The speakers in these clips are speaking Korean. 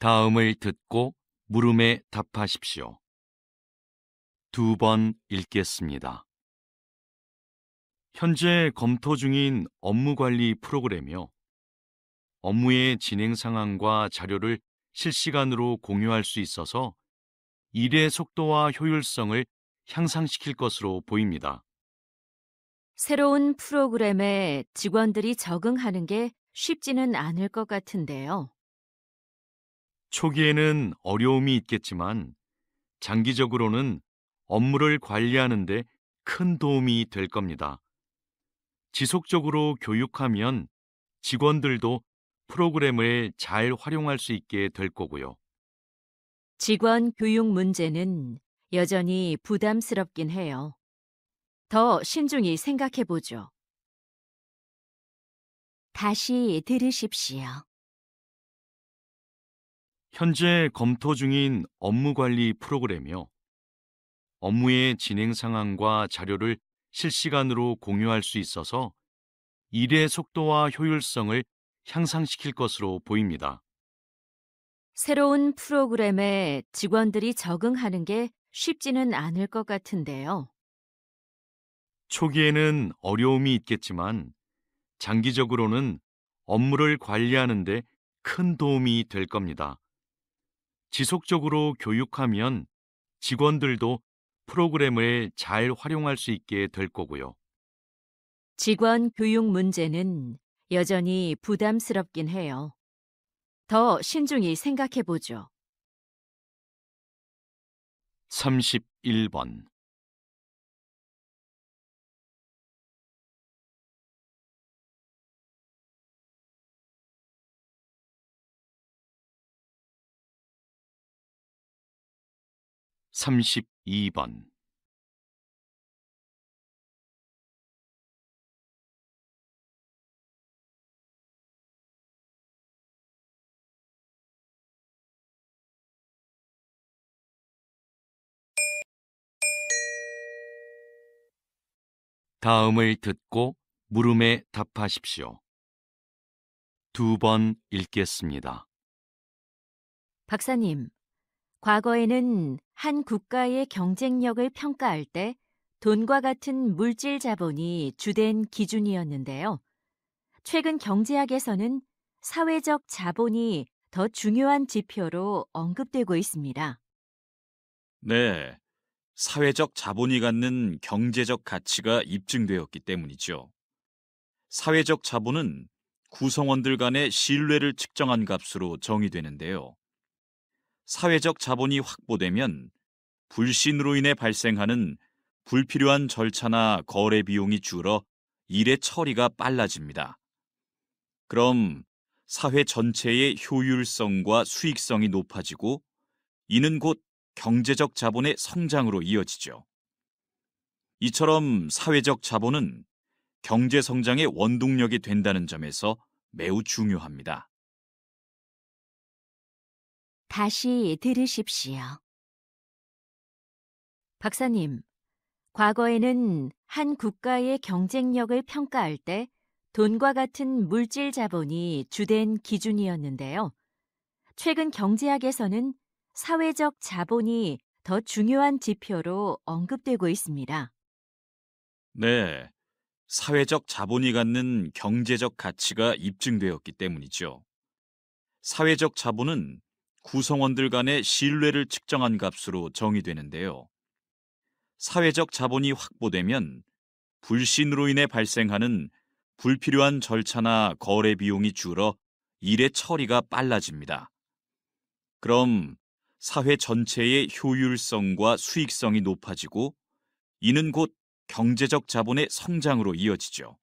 다음을 듣고 물음에 답하십시오. 2번 읽겠습니다. 현재 검토 중인 업무관리 프로그램이요. 업무의 진행 상황과 자료를 실시간으로 공유할 수 있어서 일의 속도와 효율성을 향상시킬 것으로 보입니다. 새로운 프로그램에 직원들이 적응하는 게 쉽지는 않을 것 같은데요. 초기에는 어려움이 있겠지만 장기적으로는 업무를 관리하는 데 큰 도움이 될 겁니다. 지속적으로 교육하면 직원들도 프로그램을 잘 활용할 수 있게 될 거고요. 직원 교육 문제는 여전히 부담스럽긴 해요. 더 신중히 생각해 보죠. 다시 들으십시오. 현재 검토 중인 업무관리 프로그램이요. 업무의 진행 상황과 자료를 실시간으로 공유할 수 있어서 일의 속도와 효율성을 향상시킬 것으로 보입니다. 새로운 프로그램에 직원들이 적응하는 게 쉽지는 않을 것 같은데요. 초기에는 어려움이 있겠지만 장기적으로는 업무를 관리하는 데 큰 도움이 될 겁니다. 지속적으로 교육하면 직원들도 프로그램을 잘 활용할 수 있게 될 거고요. 직원 교육 문제는 여전히 부담스럽긴 해요. 더 신중히 생각해 보죠. 31번 32번 다음을 듣고 물음에 답하십시오. 2번 읽겠습니다. 박사님, 과거에는 한 국가의 경쟁력을 평가할 때 돈과 같은 물질 자본이 주된 기준이었는데요. 최근 경제학에서는 사회적 자본이 더 중요한 지표로 언급되고 있습니다. 네, 사회적 자본이 갖는 경제적 가치가 입증되었기 때문이죠. 사회적 자본은 구성원들 간의 신뢰를 측정한 값으로 정의되는데요. 사회적 자본이 확보되면 불신으로 인해 발생하는 불필요한 절차나 거래 비용이 줄어 일의 처리가 빨라집니다. 그럼 사회 전체의 효율성과 수익성이 높아지고 이는 곧 경제적 자본의 성장으로 이어지죠. 이처럼 사회적 자본은 경제 성장의 원동력이 된다는 점에서 매우 중요합니다. 다시 들으십시오. 박사님, 과거에는 한 국가의 경쟁력을 평가할 때 돈과 같은 물질 자본이 주된 기준이었는데요. 최근 경제학에서는 사회적 자본이 더 중요한 지표로 언급되고 있습니다. 네, 사회적 자본이 갖는 경제적 가치가 입증되었기 때문이죠. 사회적 자본은 구성원들 간의 신뢰를 측정한 값으로 정의되는데요. 사회적 자본이 확보되면 불신으로 인해 발생하는 불필요한 절차나 거래 비용이 줄어 일의 처리가 빨라집니다. 그럼 사회 전체의 효율성과 수익성이 높아지고 이는 곧 경제적 자본의 성장으로 이어지죠.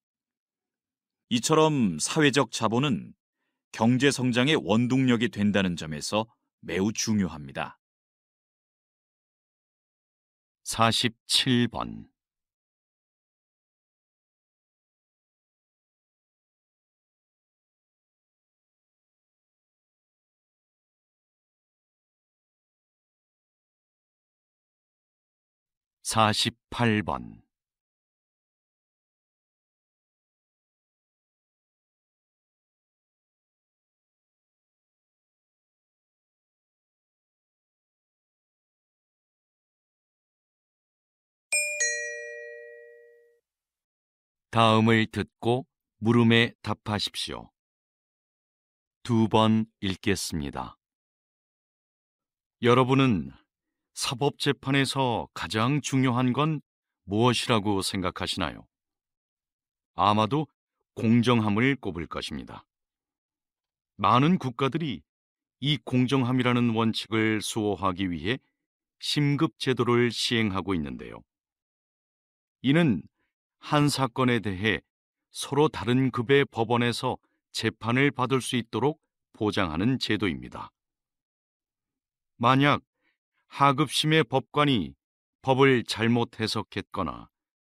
이처럼 사회적 자본은 경제 성장의 원동력이 된다는 점에서 매우 중요합니다. 47번 48번 다음을 듣고 물음에 답하십시오. 2번 읽겠습니다. 여러분은 사법재판에서 가장 중요한 건 무엇이라고 생각하시나요? 아마도 공정함을 꼽을 것입니다. 많은 국가들이 이 공정함이라는 원칙을 수호하기 위해 심급제도를 시행하고 있는데요. 이는 한 사건에 대해 서로 다른 급의 법원에서 재판을 받을 수 있도록 보장하는 제도입니다. 만약 하급심의 법관이 법을 잘못 해석했거나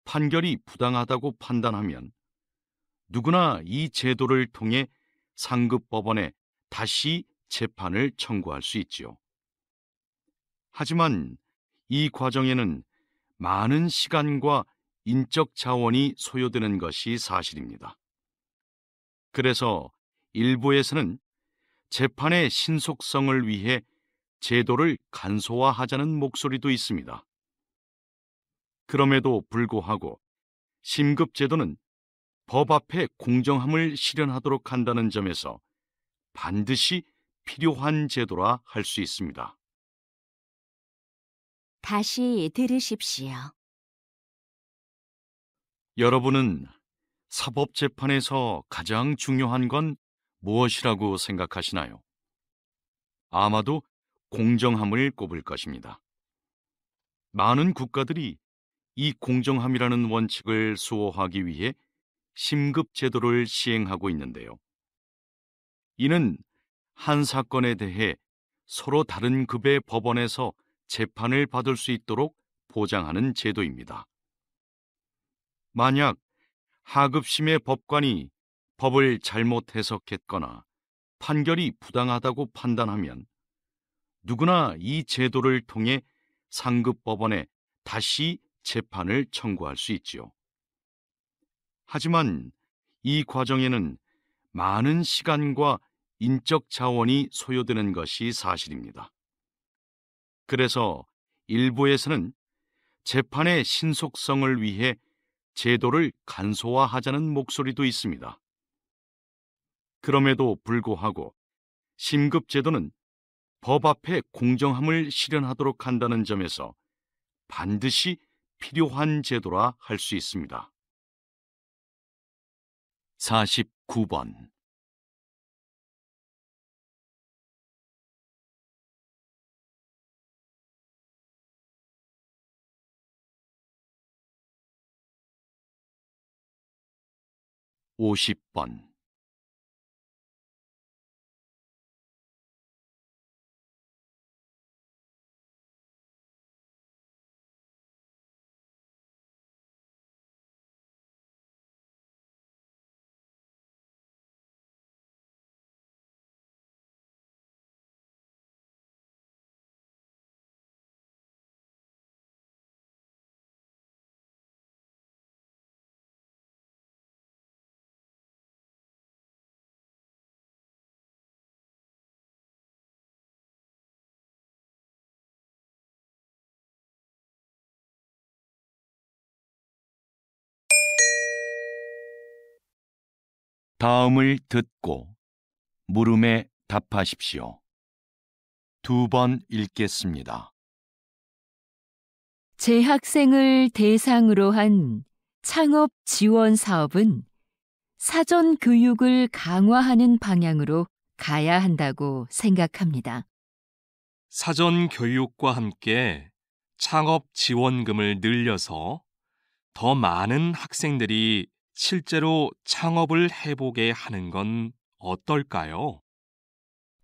판결이 부당하다고 판단하면 누구나 이 제도를 통해 상급 법원에 다시 재판을 청구할 수 있지요. 하지만 이 과정에는 많은 시간과 인적 자원이 소요되는 것이 사실입니다. 그래서 일부에서는 재판의 신속성을 위해 제도를 간소화하자는 목소리도 있습니다. 그럼에도 불구하고 심급제도는 법 앞에 공정함을 실현하도록 한다는 점에서 반드시 필요한 제도라 할 수 있습니다. 다시 들으십시오. 여러분은 사법재판에서 가장 중요한 건 무엇이라고 생각하시나요? 아마도 공정함을 꼽을 것입니다. 많은 국가들이 이 공정함이라는 원칙을 수호하기 위해 심급제도를 시행하고 있는데요. 이는 한 사건에 대해 서로 다른 급의 법원에서 재판을 받을 수 있도록 보장하는 제도입니다. 만약 하급심의 법관이 법을 잘못 해석했거나 판결이 부당하다고 판단하면 누구나 이 제도를 통해 상급 법원에 다시 재판을 청구할 수 있지요. 하지만 이 과정에는 많은 시간과 인적 자원이 소요되는 것이 사실입니다. 그래서 일부에서는 재판의 신속성을 위해 제도를 간소화하자는 목소리도 있습니다. 그럼에도 불구하고 심급제도는 법 앞에 공정함을 실현하도록 한다는 점에서 반드시 필요한 제도라 할 수 있습니다. 49번 50번 '다음을 듣고 물음에 답하십시오. 2번 읽겠습니다. 재학생을 대상으로 한 창업 지원 사업은 사전 교육을 강화하는 방향으로 가야 한다고 생각합니다. 사전 교육과 함께 창업 지원금을 늘려서 더 많은 학생들이 실제로 창업을 해보게 하는 건 어떨까요?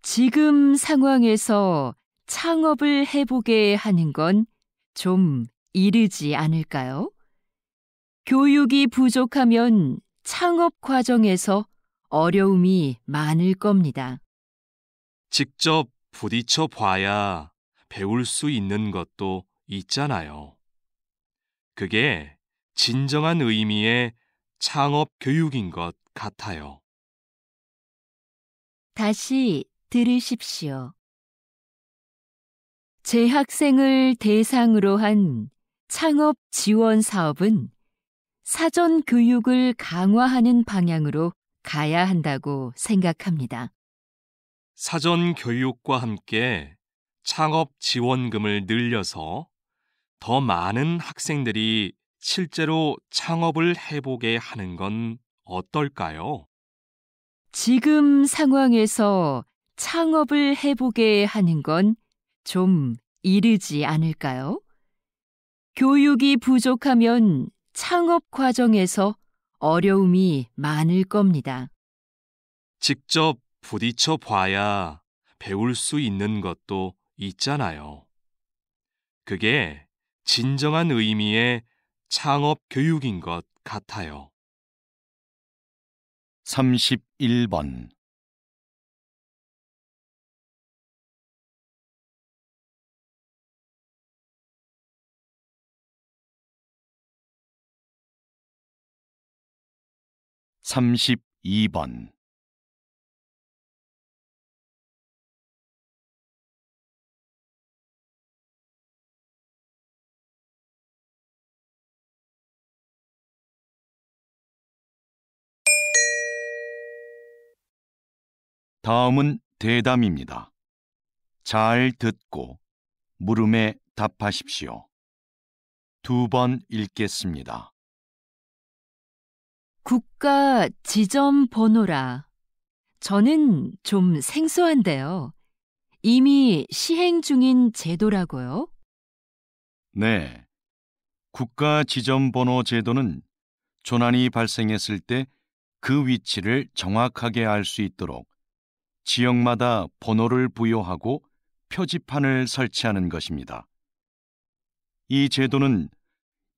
지금 상황에서 창업을 해보게 하는 건 좀 이르지 않을까요? 교육이 부족하면 창업 과정에서 어려움이 많을 겁니다. 직접 부딪혀 봐야 배울 수 있는 것도 있잖아요. 그게 진정한 의미의 창업 교육인 것 같아요. 다시 들으십시오. 재학생을 대상으로 한 창업 지원 사업은 사전 교육을 강화하는 방향으로 가야 한다고 생각합니다. 사전 교육과 함께 창업 지원금을 늘려서 더 많은 학생들이 실제로 창업을 해보게 하는 건 어떨까요? 지금 상황에서 창업을 해보게 하는 건 좀 이르지 않을까요? 교육이 부족하면 창업 과정에서 어려움이 많을 겁니다. 직접 부딪혀 봐야 배울 수 있는 것도 있잖아요. 그게 진정한 의미의 창업 교육인 것 같아요. 31번. (32번) 다음은 대담입니다. 잘 듣고 물음에 답하십시오. 2번 읽겠습니다. 국가 지점 번호라. 저는 좀 생소한데요. 이미 시행 중인 제도라고요? 네. 국가 지점번호 제도는 조난이 발생했을 때 그 위치를 정확하게 알 수 있도록 지역마다 번호를 부여하고 표지판을 설치하는 것입니다. 이 제도는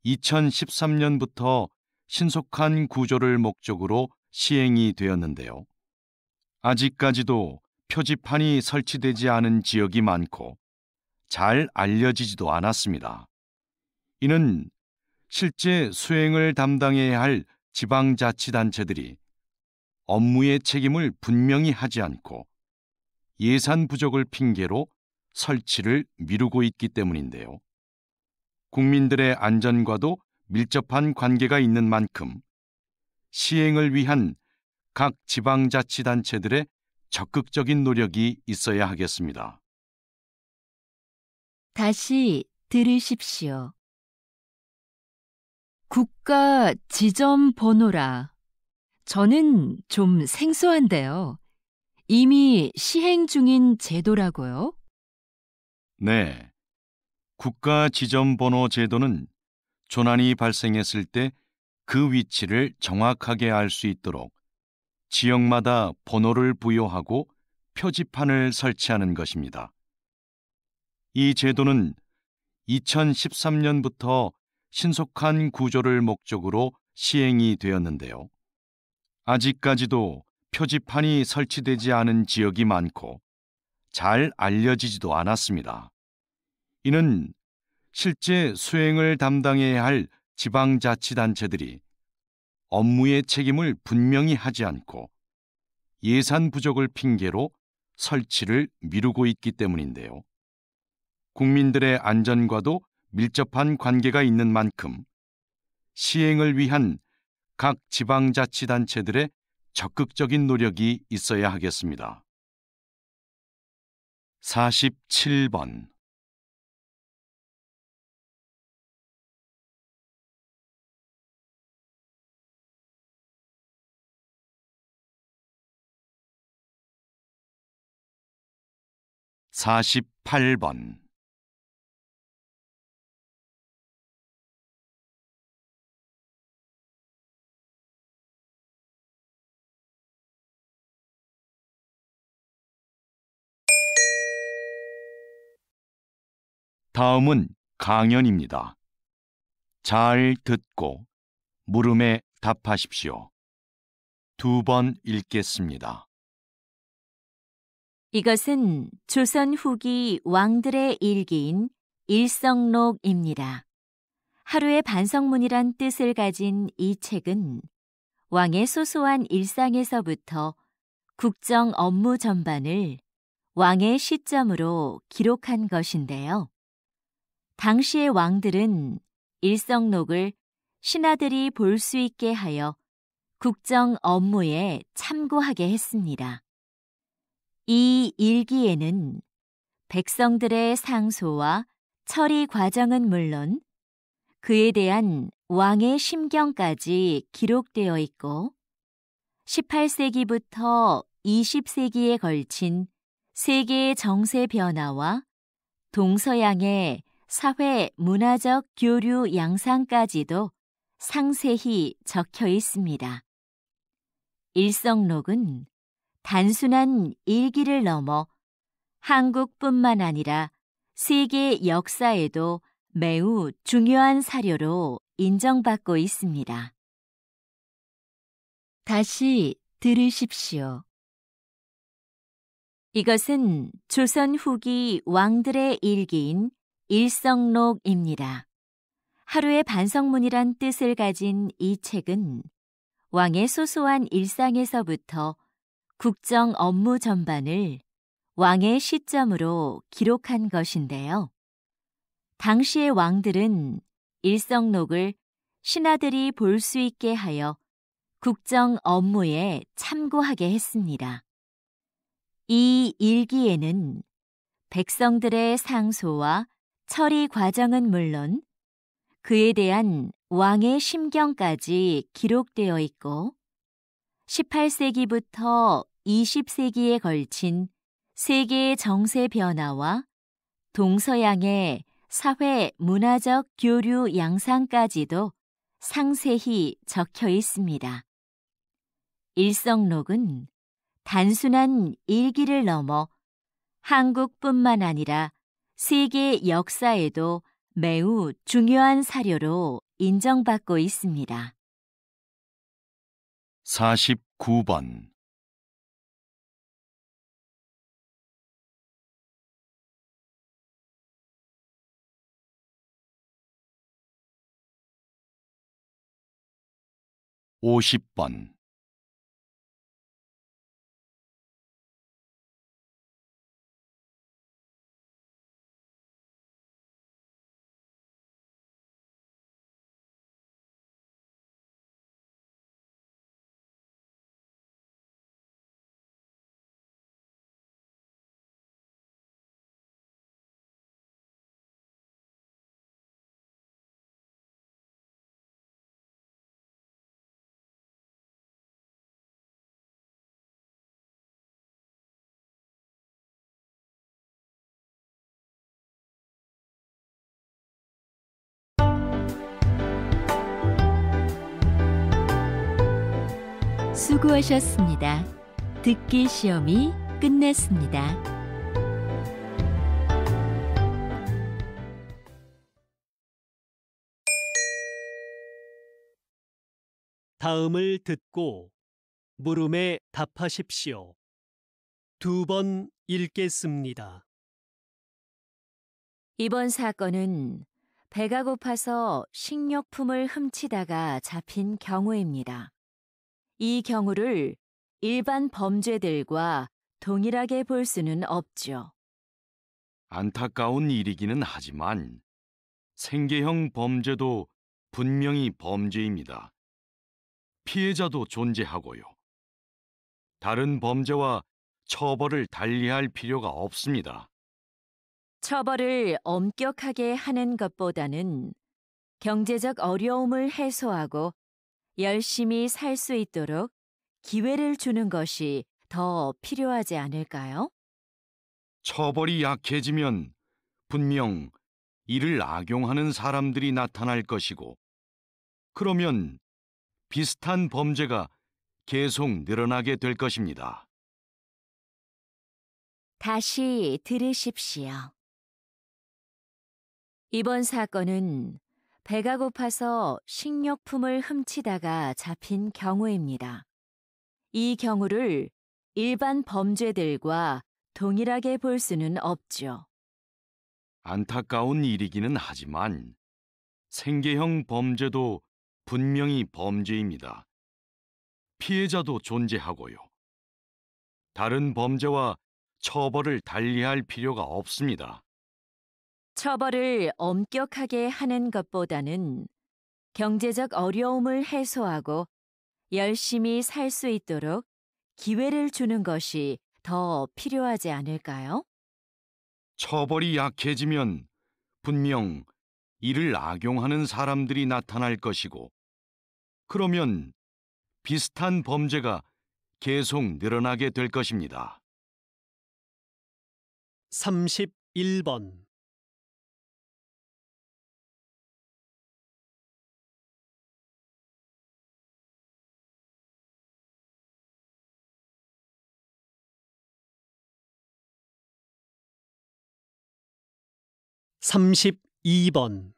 2013년부터 신속한 구조를 목적으로 시행이 되었는데요. 아직까지도 표지판이 설치되지 않은 지역이 많고 잘 알려지지도 않았습니다. 이는 실제 수행을 담당해야 할 지방자치단체들이 업무의 책임을 분명히 하지 않고 예산 부족을 핑계로 설치를 미루고 있기 때문인데요. 국민들의 안전과도 밀접한 관계가 있는 만큼 시행을 위한 각 지방자치단체들의 적극적인 노력이 있어야 하겠습니다. 다시 들으십시오. 국가 지점 번호라. 저는 좀 생소한데요. 이미 시행 중인 제도라고요? 네. 국가 지점번호 제도는 조난이 발생했을 때 그 위치를 정확하게 알 수 있도록 지역마다 번호를 부여하고 표지판을 설치하는 것입니다. 이 제도는 2013년부터 신속한 구조를 목적으로 시행이 되었는데요. 아직까지도 표지판이 설치되지 않은 지역이 많고 잘 알려지지도 않았습니다. 이는 실제 수행을 담당해야 할 지방자치단체들이 업무의 책임을 분명히 하지 않고 예산 부족을 핑계로 설치를 미루고 있기 때문인데요. 국민들의 안전과도 밀접한 관계가 있는 만큼 시행을 위한 각 지방자치단체들의 적극적인 노력이 있어야 하겠습니다. 47번. (48번) 다음은 강연입니다. 잘 듣고 물음에 답하십시오. 2번 읽겠습니다. 이것은 조선 후기 왕들의 일기인 일성록입니다. 하루의 반성문이란 뜻을 가진 이 책은 왕의 소소한 일상에서부터 국정 업무 전반을 왕의 시점으로 기록한 것인데요. 당시의 왕들은 일성록을 신하들이 볼 수 있게 하여 국정 업무에 참고하게 했습니다. 이 일기에는 백성들의 상소와 처리 과정은 물론 그에 대한 왕의 심경까지 기록되어 있고 18세기부터 20세기에 걸친 세계의 정세 변화와 동서양의 사회 문화적 교류 양상까지도 상세히 적혀 있습니다. 일성록은 단순한 일기를 넘어 한국뿐만 아니라 세계 역사에도 매우 중요한 사료로 인정받고 있습니다. 다시 들으십시오. 이것은 조선 후기 왕들의 일기인 일성록입니다. 하루의 반성문이란 뜻을 가진 이 책은 왕의 소소한 일상에서부터 국정 업무 전반을 왕의 시점으로 기록한 것인데요. 당시의 왕들은 일성록을 신하들이 볼 수 있게 하여 국정 업무에 참고하게 했습니다. 이 일기에는 백성들의 상소와 처리 과정은 물론 그에 대한 왕의 심경까지 기록되어 있고 18세기부터 20세기에 걸친 세계의 정세 변화와 동서양의 사회 문화적 교류 양상까지도 상세히 적혀 있습니다. 일성록은 단순한 일기를 넘어 한국뿐만 아니라 세계 역사에도 매우 중요한 사료로 인정받고 있습니다. 49번 50번 수고하셨습니다. 듣기 시험이 끝났습니다. 다음을 듣고 물음에 답하십시오. 2번 읽겠습니다. 이번 사건은 배가 고파서 식료품을 훔치다가 잡힌 경우입니다. 이 경우를 일반 범죄들과 동일하게 볼 수는 없죠. 안타까운 일이기는 하지만 생계형 범죄도 분명히 범죄입니다. 피해자도 존재하고요. 다른 범죄와 처벌을 달리할 필요가 없습니다. 처벌을 엄격하게 하는 것보다는 경제적 어려움을 해소하고 열심히 살 수 있도록 기회를 주는 것이 더 필요하지 않을까요? 처벌이 약해지면 분명 이를 악용하는 사람들이 나타날 것이고, 그러면 비슷한 범죄가 계속 늘어나게 될 것입니다. 다시 들으십시오. 이번 사건은 배가 고파서 식료품을 훔치다가 잡힌 경우입니다. 이 경우를 일반 범죄들과 동일하게 볼 수는 없죠. 안타까운 일이기는 하지만 생계형 범죄도 분명히 범죄입니다. 피해자도 존재하고요. 다른 범죄와 처벌을 달리할 필요가 없습니다. 처벌을 엄격하게 하는 것보다는 경제적 어려움을 해소하고 열심히 살 수 있도록 기회를 주는 것이 더 필요하지 않을까요? 처벌이 약해지면 분명 이를 악용하는 사람들이 나타날 것이고, 그러면 비슷한 범죄가 계속 늘어나게 될 것입니다. 31번. 삼십이 번.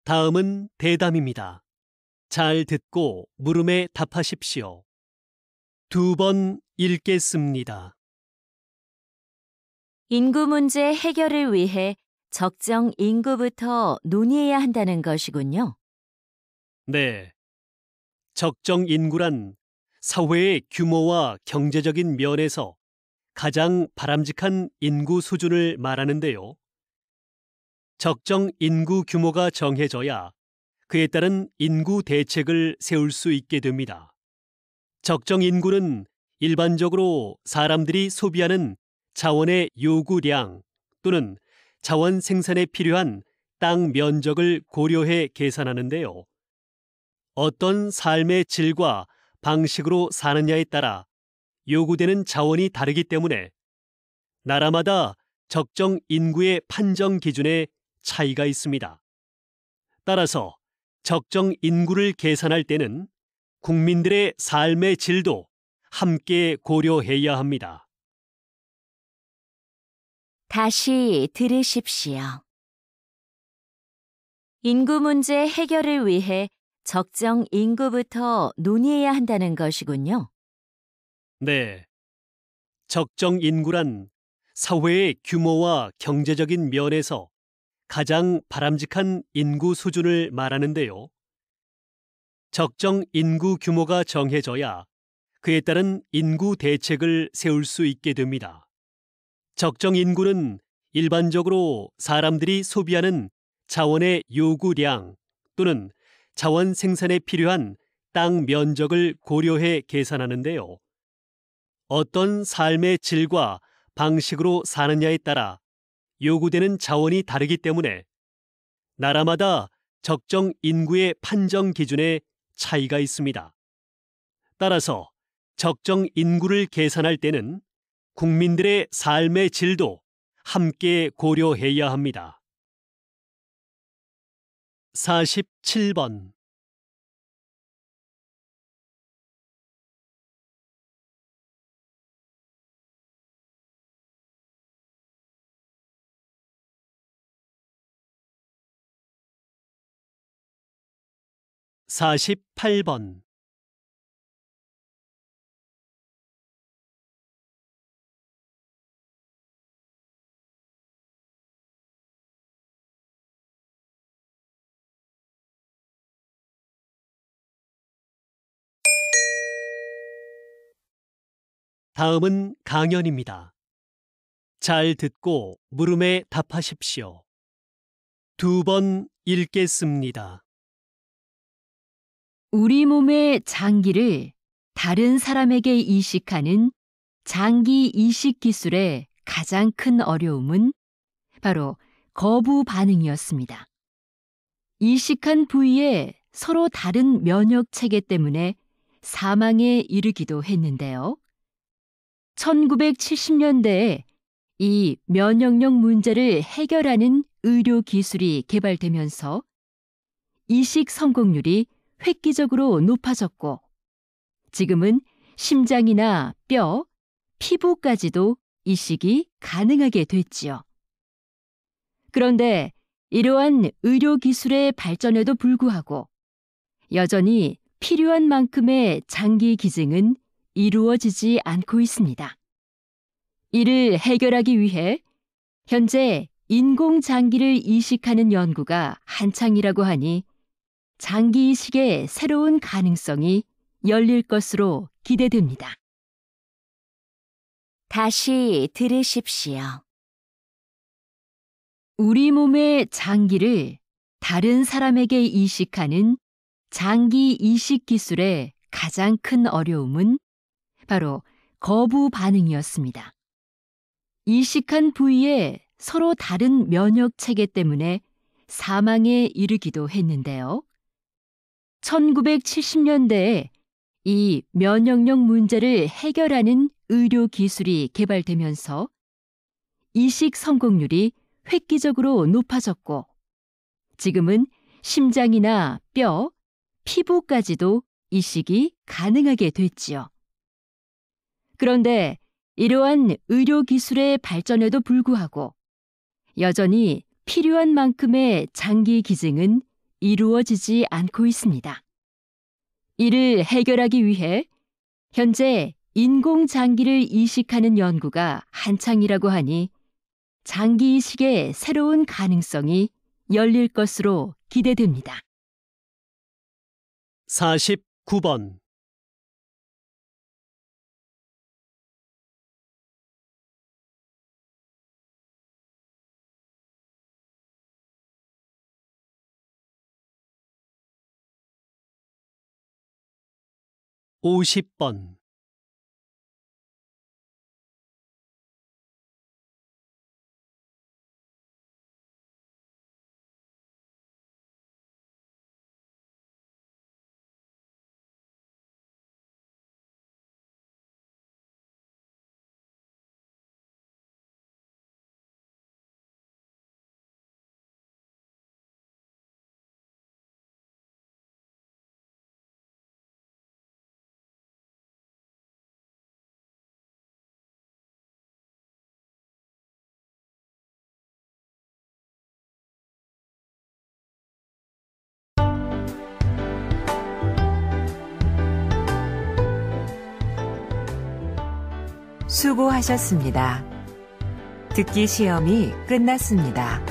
다음은 대담입니다. 잘 듣고 물음에 답하십시오. 2번 읽겠습니다. 인구 문제 해결을 위해 적정 인구부터 논의해야 한다는 것이군요. 네. 적정 인구란 사회의 규모와 경제적인 면에서 가장 바람직한 인구 수준을 말하는데요. 적정 인구 규모가 정해져야 그에 따른 인구 대책을 세울 수 있게 됩니다. 적정 인구는 일반적으로 사람들이 소비하는 자원의 요구량 또는 자원 생산에 필요한 땅 면적을 고려해 계산하는데요. 어떤 삶의 질과 방식으로 사느냐에 따라 요구되는 자원이 다르기 때문에 나라마다 적정 인구의 판정 기준에 차이가 있습니다. 따라서 적정 인구를 계산할 때는 국민들의 삶의 질도 함께 고려해야 합니다. 다시 들으십시오. 인구 문제 해결을 위해 적정 인구부터 논의해야 한다는 것이군요. 네. 적정 인구란 사회의 규모와 경제적인 면에서 가장 바람직한 인구 수준을 말하는데요. 적정 인구 규모가 정해져야 그에 따른 인구 대책을 세울 수 있게 됩니다. 적정 인구는 일반적으로 사람들이 소비하는 자원의 요구량 또는 자원 생산에 필요한 땅 면적을 고려해 계산하는데요. 어떤 삶의 질과 방식으로 사느냐에 따라 요구되는 자원이 다르기 때문에 나라마다 적정 인구의 판정 기준에 차이가 있습니다. 따라서 적정 인구를 계산할 때는 국민들의 삶의 질도 함께 고려해야 합니다. 47번. (48번) 다음은 강연입니다. 잘 듣고 물음에 답하십시오. 2번 읽겠습니다. 우리 몸의 장기를 다른 사람에게 이식하는 장기 이식 기술의 가장 큰 어려움은 바로 거부 반응이었습니다. 이식한 부위에 서로 다른 면역 체계 때문에 사망에 이르기도 했는데요. 1970년대에 이 면역력 문제를 해결하는 의료 기술이 개발되면서 이식 성공률이 획기적으로 높아졌고, 지금은 심장이나 뼈, 피부까지도 이식이 가능하게 됐지요. 그런데 이러한 의료 기술의 발전에도 불구하고 여전히 필요한 만큼의 장기 기증은 이루어지지 않고 있습니다. 이를 해결하기 위해 현재 인공장기를 이식하는 연구가 한창이라고 하니 장기 이식의 새로운 가능성이 열릴 것으로 기대됩니다. 다시 들으십시오. 우리 몸의 장기를 다른 사람에게 이식하는 장기 이식 기술의 가장 큰 어려움은 바로 거부 반응이었습니다. 이식한 부위에 서로 다른 면역 체계 때문에 사망에 이르기도 했는데요. 1970년대에 이 면역력 문제를 해결하는 의료 기술이 개발되면서 이식 성공률이 획기적으로 높아졌고 지금은 심장이나 뼈, 피부까지도 이식이 가능하게 됐지요. 그런데 이러한 의료 기술의 발전에도 불구하고 여전히 필요한 만큼의 장기 기증은 이루어지지 않고 있습니다. 이를 해결하기 위해 현재 인공장기를 이식하는 연구가 한창이라고 하니 장기 이식의 새로운 가능성이 열릴 것으로 기대됩니다. 49번 50번 수고하셨습니다. 듣기 시험이 끝났습니다.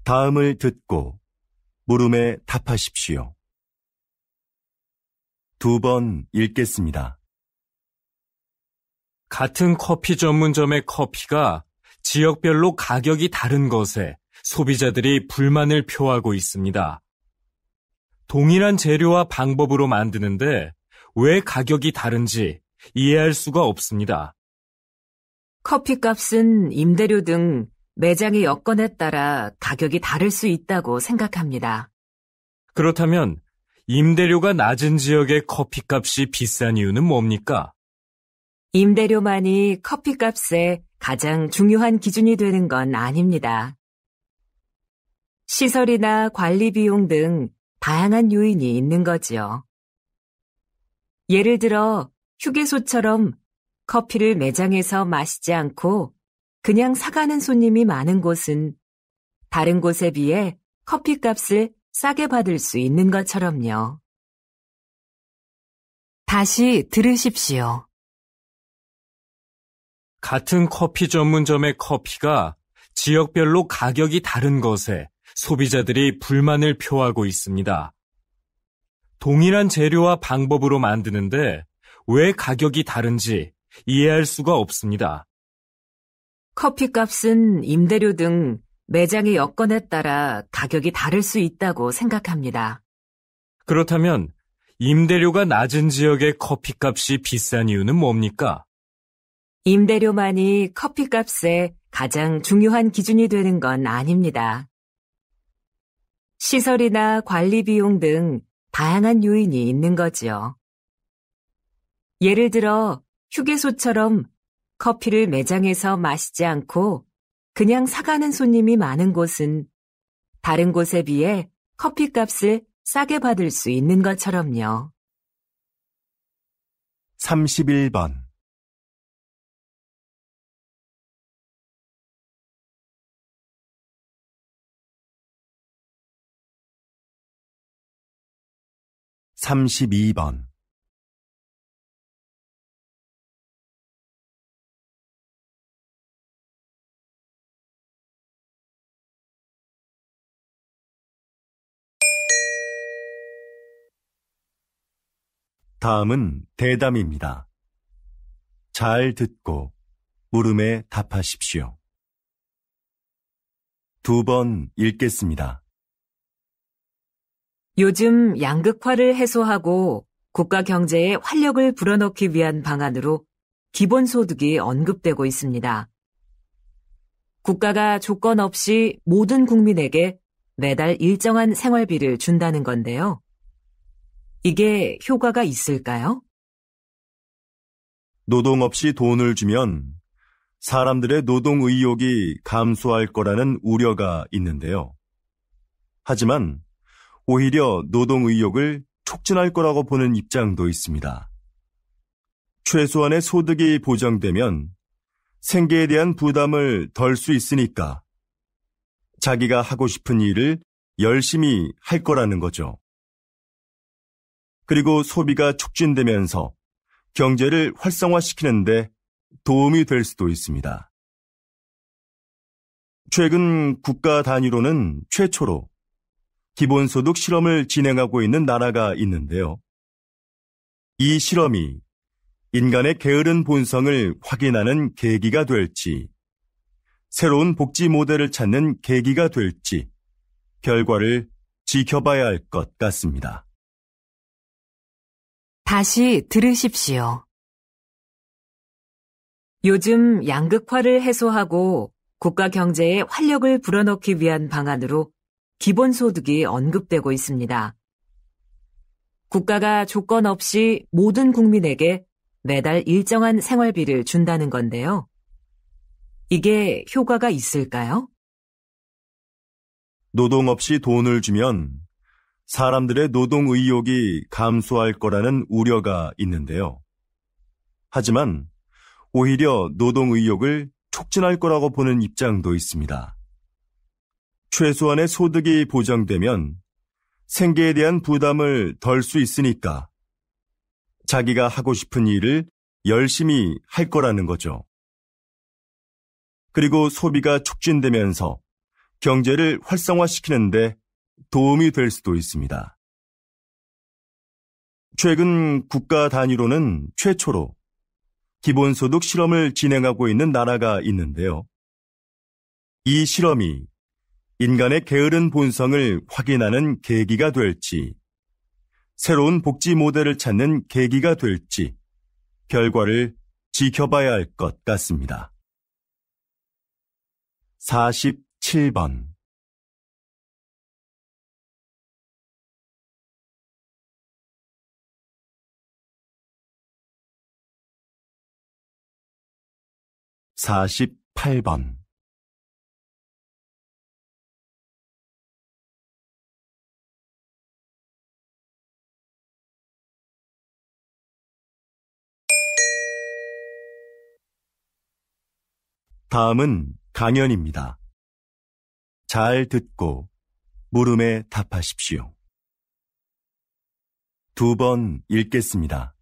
다음을 듣고 물음에 답하십시오. 2번 읽겠습니다. 같은 커피 전문점의 커피가 지역별로 가격이 다른 것에 소비자들이 불만을 표하고 있습니다. 동일한 재료와 방법으로 만드는데 왜 가격이 다른지 이해할 수가 없습니다. 커피값은 임대료 등 매장의 여건에 따라 가격이 다를 수 있다고 생각합니다. 그렇다면 임대료가 낮은 지역의 커피값이 비싼 이유는 뭡니까? 임대료만이 커피값의 가장 중요한 기준이 되는 건 아닙니다. 시설이나 관리 비용 등 다양한 요인이 있는 거지요. 예를 들어 휴게소처럼 커피를 매장에서 마시지 않고 그냥 사가는 손님이 많은 곳은 다른 곳에 비해 커피값을 싸게 받을 수 있는 것처럼요. 다시 들으십시오. 같은 커피 전문점의 커피가 지역별로 가격이 다른 것에 소비자들이 불만을 표하고 있습니다. 동일한 재료와 방법으로 만드는데 왜 가격이 다른지 이해할 수가 없습니다. 커피값은 임대료 등 매장의 여건에 따라 가격이 다를 수 있다고 생각합니다. 그렇다면 임대료가 낮은 지역의 커피값이 비싼 이유는 뭡니까? 임대료만이 커피값의 가장 중요한 기준이 되는 건 아닙니다. 시설이나 관리 비용 등 다양한 요인이 있는 거지요. 예를 들어 휴게소처럼 커피를 매장에서 마시지 않고 그냥 사가는 손님이 많은 곳은 다른 곳에 비해 커피값을 싸게 받을 수 있는 것처럼요. 31번 32번. 다음은 대담입니다. 잘 듣고 물음에 답하십시오. 2번 읽겠습니다. 요즘 양극화를 해소하고 국가 경제에 활력을 불어넣기 위한 방안으로 기본소득이 언급되고 있습니다. 국가가 조건 없이 모든 국민에게 매달 일정한 생활비를 준다는 건데요. 이게 효과가 있을까요? 노동 없이 돈을 주면 사람들의 노동 의욕이 감소할 거라는 우려가 있는데요. 하지만 오히려 노동 의욕을 촉진할 거라고 보는 입장도 있습니다. 최소한의 소득이 보장되면 생계에 대한 부담을 덜 수 있으니까 자기가 하고 싶은 일을 열심히 할 거라는 거죠. 그리고 소비가 촉진되면서 경제를 활성화시키는데 도움이 될 수도 있습니다. 최근 국가 단위로는 최초로 기본소득 실험을 진행하고 있는 나라가 있는데요. 이 실험이 인간의 게으른 본성을 확인하는 계기가 될지, 새로운 복지 모델을 찾는 계기가 될지 결과를 지켜봐야 할 것 같습니다. 다시 들으십시오. 요즘 양극화를 해소하고 국가 경제에 활력을 불어넣기 위한 방안으로 기본소득이 언급되고 있습니다. 국가가 조건 없이 모든 국민에게 매달 일정한 생활비를 준다는 건데요. 이게 효과가 있을까요? 노동 없이 돈을 주면 사람들의 노동 의욕이 감소할 거라는 우려가 있는데요. 하지만 오히려 노동 의욕을 촉진할 거라고 보는 입장도 있습니다. 최소한의 소득이 보장되면 생계에 대한 부담을 덜 수 있으니까 자기가 하고 싶은 일을 열심히 할 거라는 거죠. 그리고 소비가 촉진되면서 경제를 활성화시키는데 도움이 될 수도 있습니다. 최근 국가 단위로는 최초로 기본소득 실험을 진행하고 있는 나라가 있는데요. 이 실험이 인간의 게으른 본성을 확인하는 계기가 될지, 새로운 복지 모델을 찾는 계기가 될지 결과를 지켜봐야 할 것 같습니다. 47번. (48번) 다음은 강연입니다. 잘 듣고 물음에 답하십시오. 2번 읽겠습니다.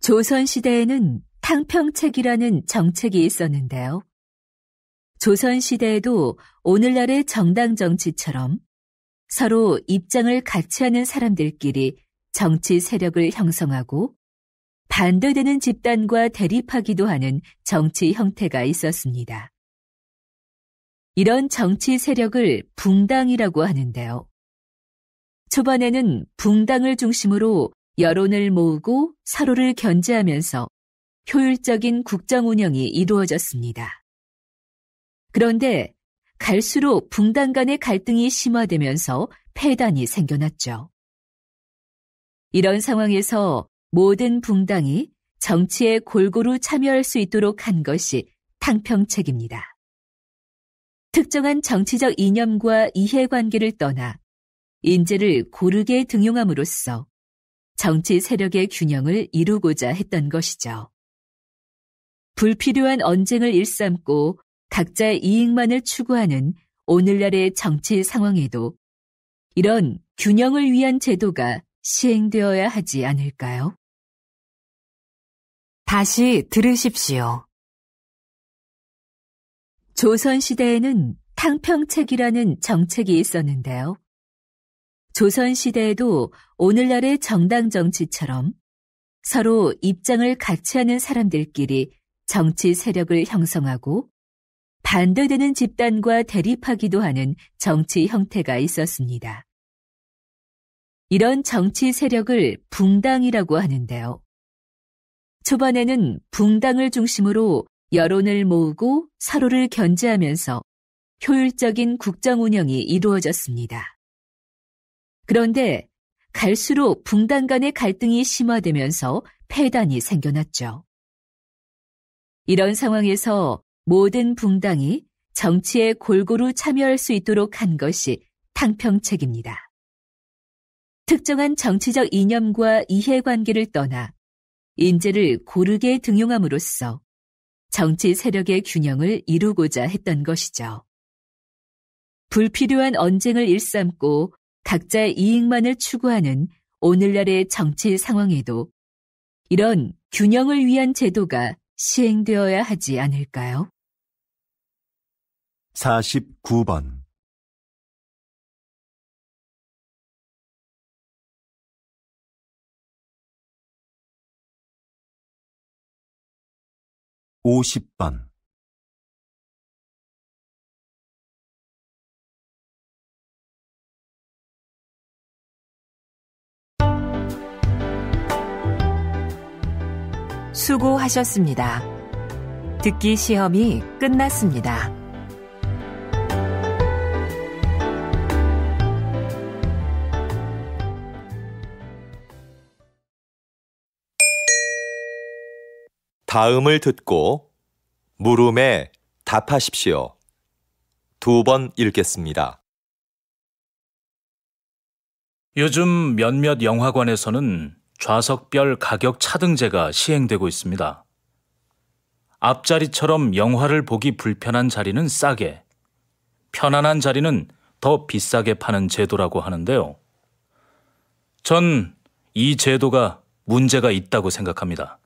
조선시대에는 탕평책이라는 정책이 있었는데요. 조선시대에도 오늘날의 정당 정치처럼 서로 입장을 같이 하는 사람들끼리 정치 세력을 형성하고 반대되는 집단과 대립하기도 하는 정치 형태가 있었습니다. 이런 정치 세력을 붕당이라고 하는데요. 초반에는 붕당을 중심으로 여론을 모으고 서로를 견제하면서 효율적인 국정 운영이 이루어졌습니다. 그런데 갈수록 붕당 간의 갈등이 심화되면서 폐단이 생겨났죠. 이런 상황에서 모든 붕당이 정치에 골고루 참여할 수 있도록 한 것이 탕평책입니다. 특정한 정치적 이념과 이해관계를 떠나 인재를 고르게 등용함으로써 정치 세력의 균형을 이루고자 했던 것이죠. 불필요한 언쟁을 일삼고 각자의 이익만을 추구하는 오늘날의 정치 상황에도 이런 균형을 위한 제도가 시행되어야 하지 않을까요? 다시 들으십시오. 조선시대에는 탕평책이라는 정책이 있었는데요. 조선시대에도 오늘날의 정당 정치처럼 서로 입장을 같이 하는 사람들끼리 정치 세력을 형성하고 반대되는 집단과 대립하기도 하는 정치 형태가 있었습니다. 이런 정치 세력을 붕당이라고 하는데요. 초반에는 붕당을 중심으로 여론을 모으고 서로를 견제하면서 효율적인 국정 운영이 이루어졌습니다. 그런데 갈수록 붕당 간의 갈등이 심화되면서 폐단이 생겨났죠. 이런 상황에서 모든 붕당이 정치에 골고루 참여할 수 있도록 한 것이 탕평책입니다. 특정한 정치적 이념과 이해관계를 떠나 인재를 고르게 등용함으로써 정치 세력의 균형을 이루고자 했던 것이죠. 불필요한 언쟁을 일삼고 각자의 이익만을 추구하는 오늘날의 정치 상황에도 이런 균형을 위한 제도가 시행되어야 하지 않을까요? 49번 50번 수고하셨습니다. 듣기 시험이 끝났습니다. 다음을 듣고 물음에 답하십시오. 2번 읽겠습니다. 요즘 몇몇 영화관에서는 좌석별 가격 차등제가 시행되고 있습니다. 앞자리처럼 영화를 보기 불편한 자리는 싸게, 편안한 자리는 더 비싸게 파는 제도라고 하는데요. 전 이 제도가 문제가 있다고 생각합니다.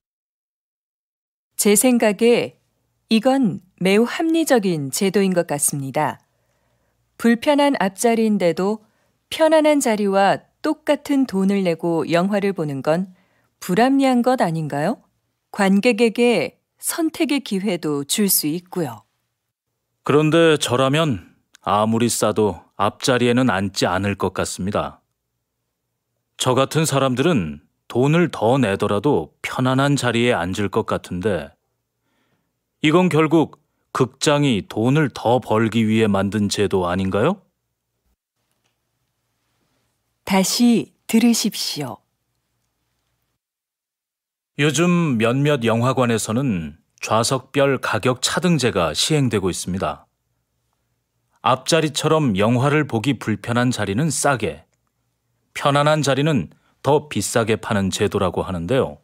제 생각에 이건 매우 합리적인 제도인 것 같습니다. 불편한 앞자리인데도 편안한 자리와 똑같은 돈을 내고 영화를 보는 건 불합리한 것 아닌가요? 관객에게 선택의 기회도 줄 수 있고요. 그런데 저라면 아무리 싸도 앞자리에는 앉지 않을 것 같습니다. 저 같은 사람들은 돈을 더 내더라도 편안한 자리에 앉을 것 같은데 이건 결국 극장이 돈을 더 벌기 위해 만든 제도 아닌가요? 다시 들으십시오. 요즘 몇몇 영화관에서는 좌석별 가격 차등제가 시행되고 있습니다. 앞자리처럼 영화를 보기 불편한 자리는 싸게, 편안한 자리는 더 비싸게 파는 제도라고 하는데요.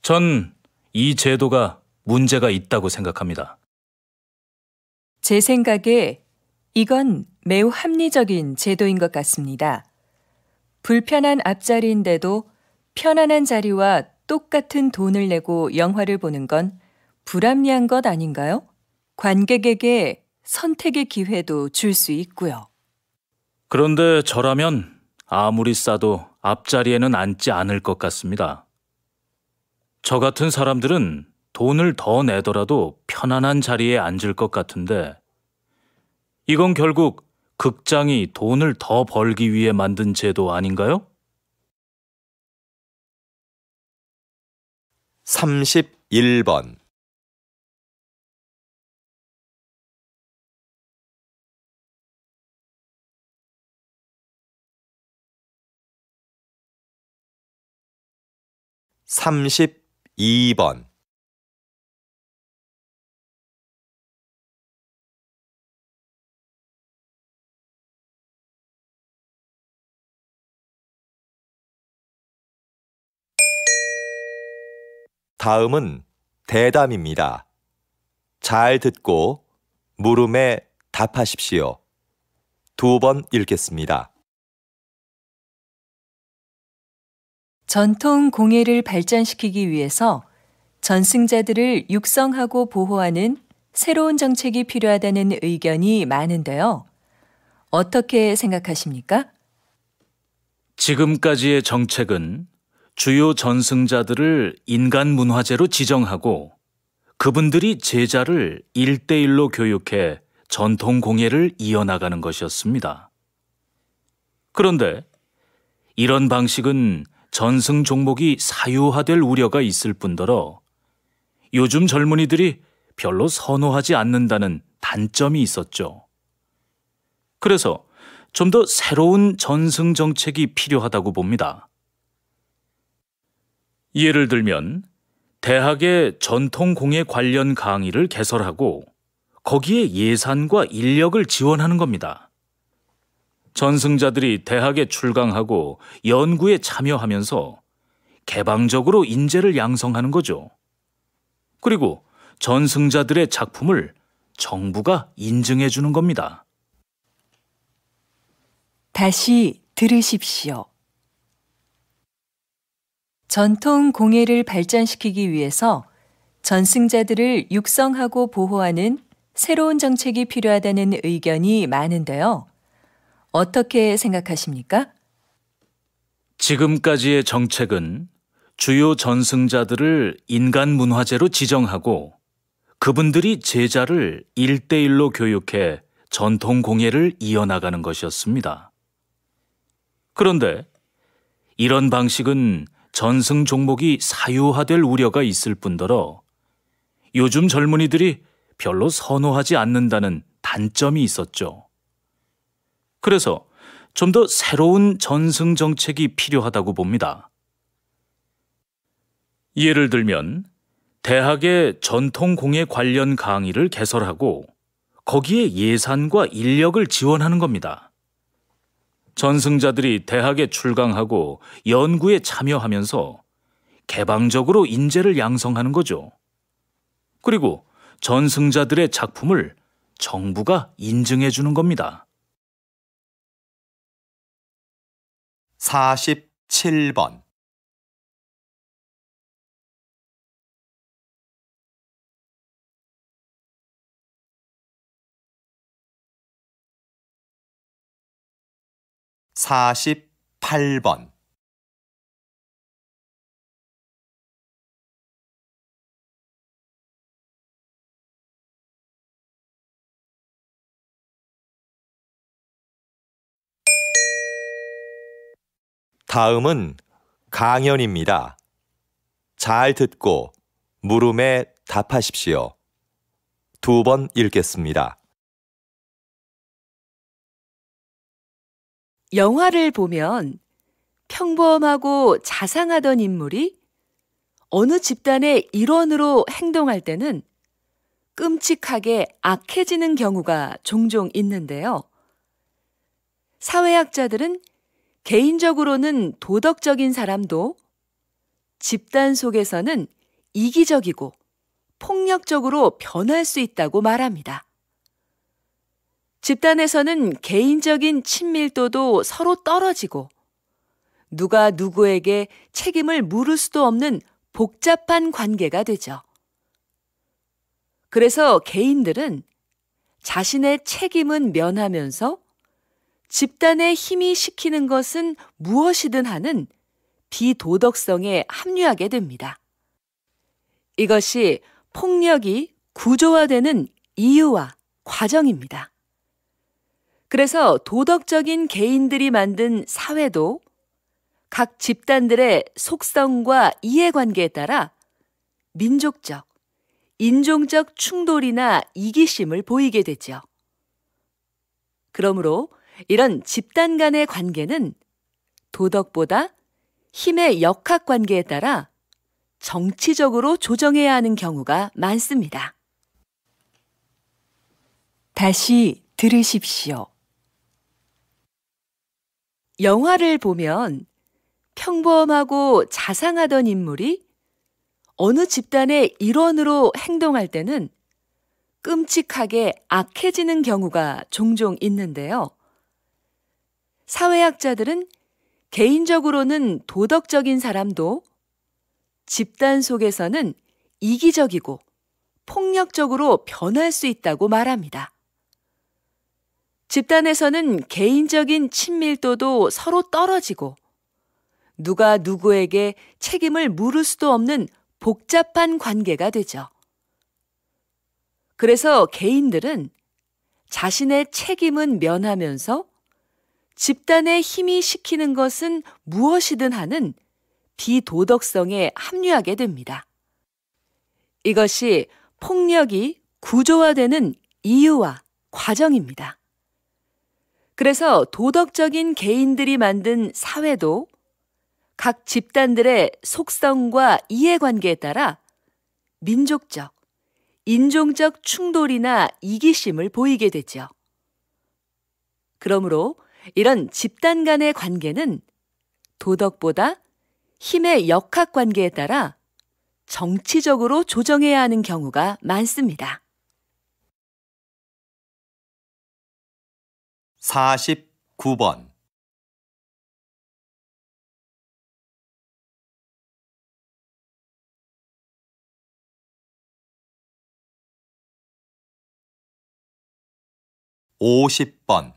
전 이 제도가 문제가 있다고 생각합니다. 제 생각에 이건 매우 합리적인 제도인 것 같습니다. 불편한 앞자리인데도 편안한 자리와 똑같은 돈을 내고 영화를 보는 건 불합리한 것 아닌가요? 관객에게 선택의 기회도 줄 수 있고요. 그런데 저라면 아무리 싸도 앞자리에는 앉지 않을 것 같습니다. 저 같은 사람들은 돈을 더 내더라도 편안한 자리에 앉을 것 같은데 이건 결국 극장이 돈을 더 벌기 위해 만든 제도 아닌가요? 31번 32번 다음은 대담입니다. 잘 듣고 물음에 답하십시오. 2번 읽겠습니다. 전통 공예를 발전시키기 위해서 전승자들을 육성하고 보호하는 새로운 정책이 필요하다는 의견이 많은데요. 어떻게 생각하십니까? 지금까지의 정책은 주요 전승자들을 인간 문화재로 지정하고 그분들이 제자를 1대1로 교육해 전통 공예를 이어나가는 것이었습니다. 그런데 이런 방식은 전승 종목이 사유화될 우려가 있을 뿐더러 요즘 젊은이들이 별로 선호하지 않는다는 단점이 있었죠. 그래서 좀 더 새로운 전승 정책이 필요하다고 봅니다. 예를 들면 대학의 전통 공예 관련 강의를 개설하고 거기에 예산과 인력을 지원하는 겁니다. 전승자들이 대학에 출강하고 연구에 참여하면서 개방적으로 인재를 양성하는 거죠. 그리고 전승자들의 작품을 정부가 인증해 주는 겁니다. 다시 들으십시오. 전통 공예를 발전시키기 위해서 전승자들을 육성하고 보호하는 새로운 정책이 필요하다는 의견이 많은데요. 어떻게 생각하십니까? 지금까지의 정책은 주요 전승자들을 인간 문화재로 지정하고 그분들이 제자를 1대1로 교육해 전통 공예를 이어나가는 것이었습니다. 그런데 이런 방식은 전승 종목이 사유화될 우려가 있을 뿐더러 요즘 젊은이들이 별로 선호하지 않는다는 단점이 있었죠. 그래서 좀 더 새로운 전승 정책이 필요하다고 봅니다. 예를 들면 대학의 전통 공예 관련 강의를 개설하고 거기에 예산과 인력을 지원하는 겁니다. 전승자들이 대학에 출강하고 연구에 참여하면서 개방적으로 인재를 양성하는 거죠. 그리고 전승자들의 작품을 정부가 인증해 주는 겁니다. 47번 48번 다음은 강연입니다. 잘 듣고 물음에 답하십시오. 2번 읽겠습니다. 영화를 보면 평범하고 자상하던 인물이 어느 집단의 일원으로 행동할 때는 끔찍하게 악해지는 경우가 종종 있는데요. 사회학자들은 개인적으로는 도덕적인 사람도 집단 속에서는 이기적이고 폭력적으로 변할 수 있다고 말합니다. 집단에서는 개인적인 친밀도도 서로 떨어지고 누가 누구에게 책임을 물을 수도 없는 복잡한 관계가 되죠. 그래서 개인들은 자신의 책임은 면하면서 집단의 힘이 시키는 것은 무엇이든 하는 비도덕성에 합류하게 됩니다. 이것이 폭력이 구조화되는 이유와 과정입니다. 그래서 도덕적인 개인들이 만든 사회도 각 집단들의 속성과 이해관계에 따라 민족적, 인종적 충돌이나 이기심을 보이게 되죠. 그러므로 이런 집단 간의 관계는 도덕보다 힘의 역학관계에 따라 정치적으로 조정해야 하는 경우가 많습니다. 다시 들으십시오. 영화를 보면 평범하고 자상하던 인물이 어느 집단의 일원으로 행동할 때는 끔찍하게 악해지는 경우가 종종 있는데요. 사회학자들은 개인적으로는 도덕적인 사람도 집단 속에서는 이기적이고 폭력적으로 변할 수 있다고 말합니다. 집단에서는 개인적인 친밀도도 서로 떨어지고 누가 누구에게 책임을 물을 수도 없는 복잡한 관계가 되죠. 그래서 개인들은 자신의 책임은 면하면서 집단의 힘이 시키는 것은 무엇이든 하는 비도덕성에 합류하게 됩니다. 이것이 폭력이 구조화되는 이유와 과정입니다. 그래서 도덕적인 개인들이 만든 사회도 각 집단들의 속성과 이해관계에 따라 민족적, 인종적 충돌이나 이기심을 보이게 되죠. 그러므로 이런 집단 간의 관계는 도덕보다 힘의 역학관계에 따라 정치적으로 조정해야 하는 경우가 많습니다. 49번. (50번)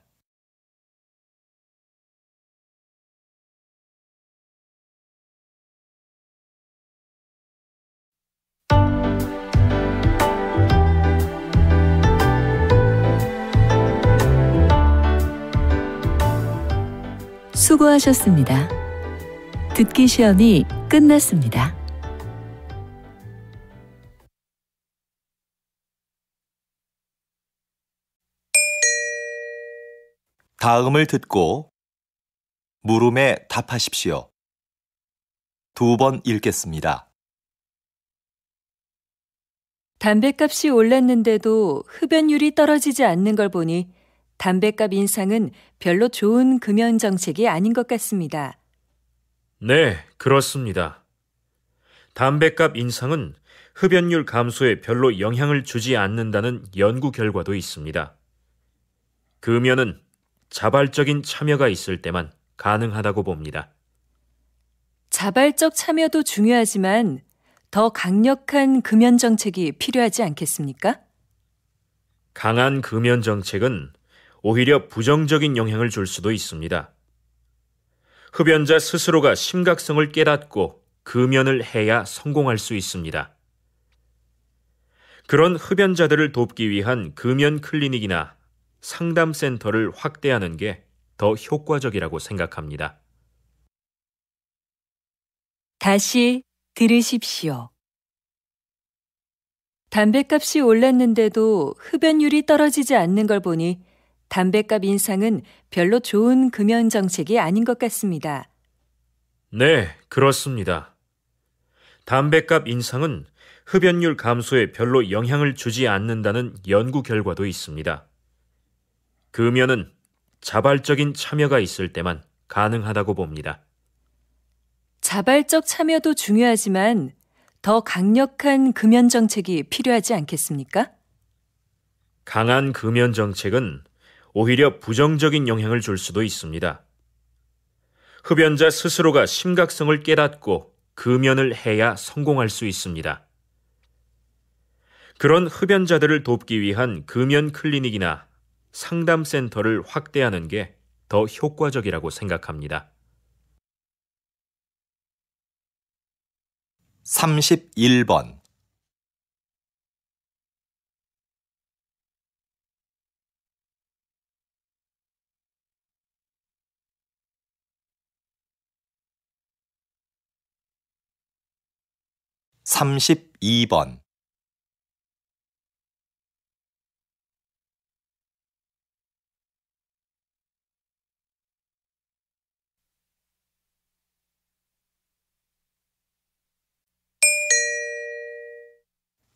수고하셨습니다. 듣기 시험이 끝났습니다. 다음을 듣고 물음에 답하십시오. 2번 읽겠습니다. 담뱃값이 올랐는데도 흡연율이 떨어지지 않는 걸 보니 담뱃값 인상은 별로 좋은 금연 정책이 아닌 것 같습니다. 네, 그렇습니다. 담뱃값 인상은 흡연율 감소에 별로 영향을 주지 않는다는 연구 결과도 있습니다. 금연은 자발적인 참여가 있을 때만 가능하다고 봅니다. 자발적 참여도 중요하지만 더 강력한 금연 정책이 필요하지 않겠습니까? 강한 금연 정책은 오히려 부정적인 영향을 줄 수도 있습니다. 흡연자 스스로가 심각성을 깨닫고 금연을 해야 성공할 수 있습니다. 그런 흡연자들을 돕기 위한 금연 클리닉이나 상담센터를 확대하는 게 더 효과적이라고 생각합니다. 다시 들으십시오. 담뱃값이 올랐는데도 흡연율이 떨어지지 않는 걸 보니 담뱃값 인상은 별로 좋은 금연 정책이 아닌 것 같습니다. 네, 그렇습니다. 담뱃값 인상은 흡연율 감소에 별로 영향을 주지 않는다는 연구 결과도 있습니다. 금연은 자발적인 참여가 있을 때만 가능하다고 봅니다. 자발적 참여도 중요하지만 더 강력한 금연 정책이 필요하지 않겠습니까? 강한 금연 정책은 오히려 부정적인 영향을 줄 수도 있습니다. 흡연자 스스로가 심각성을 깨닫고 금연을 해야 성공할 수 있습니다. 그런 흡연자들을 돕기 위한 금연 클리닉이나 상담센터를 확대하는 게 더 효과적이라고 생각합니다. 31번. (32번)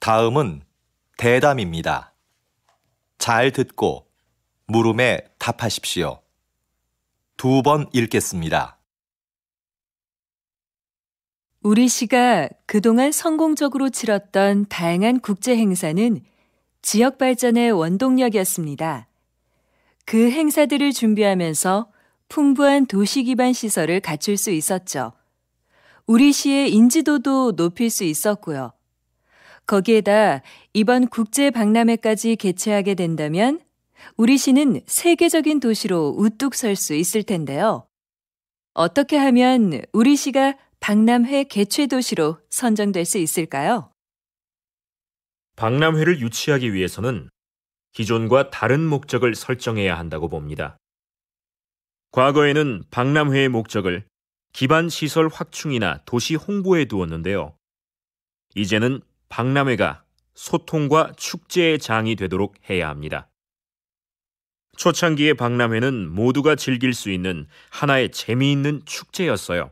다음은 대담입니다. 잘 듣고 물음에 답하십시오. 2번 읽겠습니다. 우리 시가 그동안 성공적으로 치렀던 다양한 국제 행사는 지역 발전의 원동력이었습니다. 그 행사들을 준비하면서 풍부한 도시 기반 시설을 갖출 수 있었죠. 우리 시의 인지도도 높일 수 있었고요. 거기에다 이번 국제 박람회까지 개최하게 된다면 우리 시는 세계적인 도시로 우뚝 설 수 있을 텐데요. 어떻게 하면 우리 시가 박람회 개최 도시로 선정될 수 있을까요? 박람회를 유치하기 위해서는 기존과 다른 목적을 설정해야 한다고 봅니다. 과거에는 박람회의 목적을 기반 시설 확충이나 도시 홍보에 두었는데요. 이제는 박람회가 소통과 축제의 장이 되도록 해야 합니다. 초창기의 박람회는 모두가 즐길 수 있는 하나의 재미있는 축제였어요.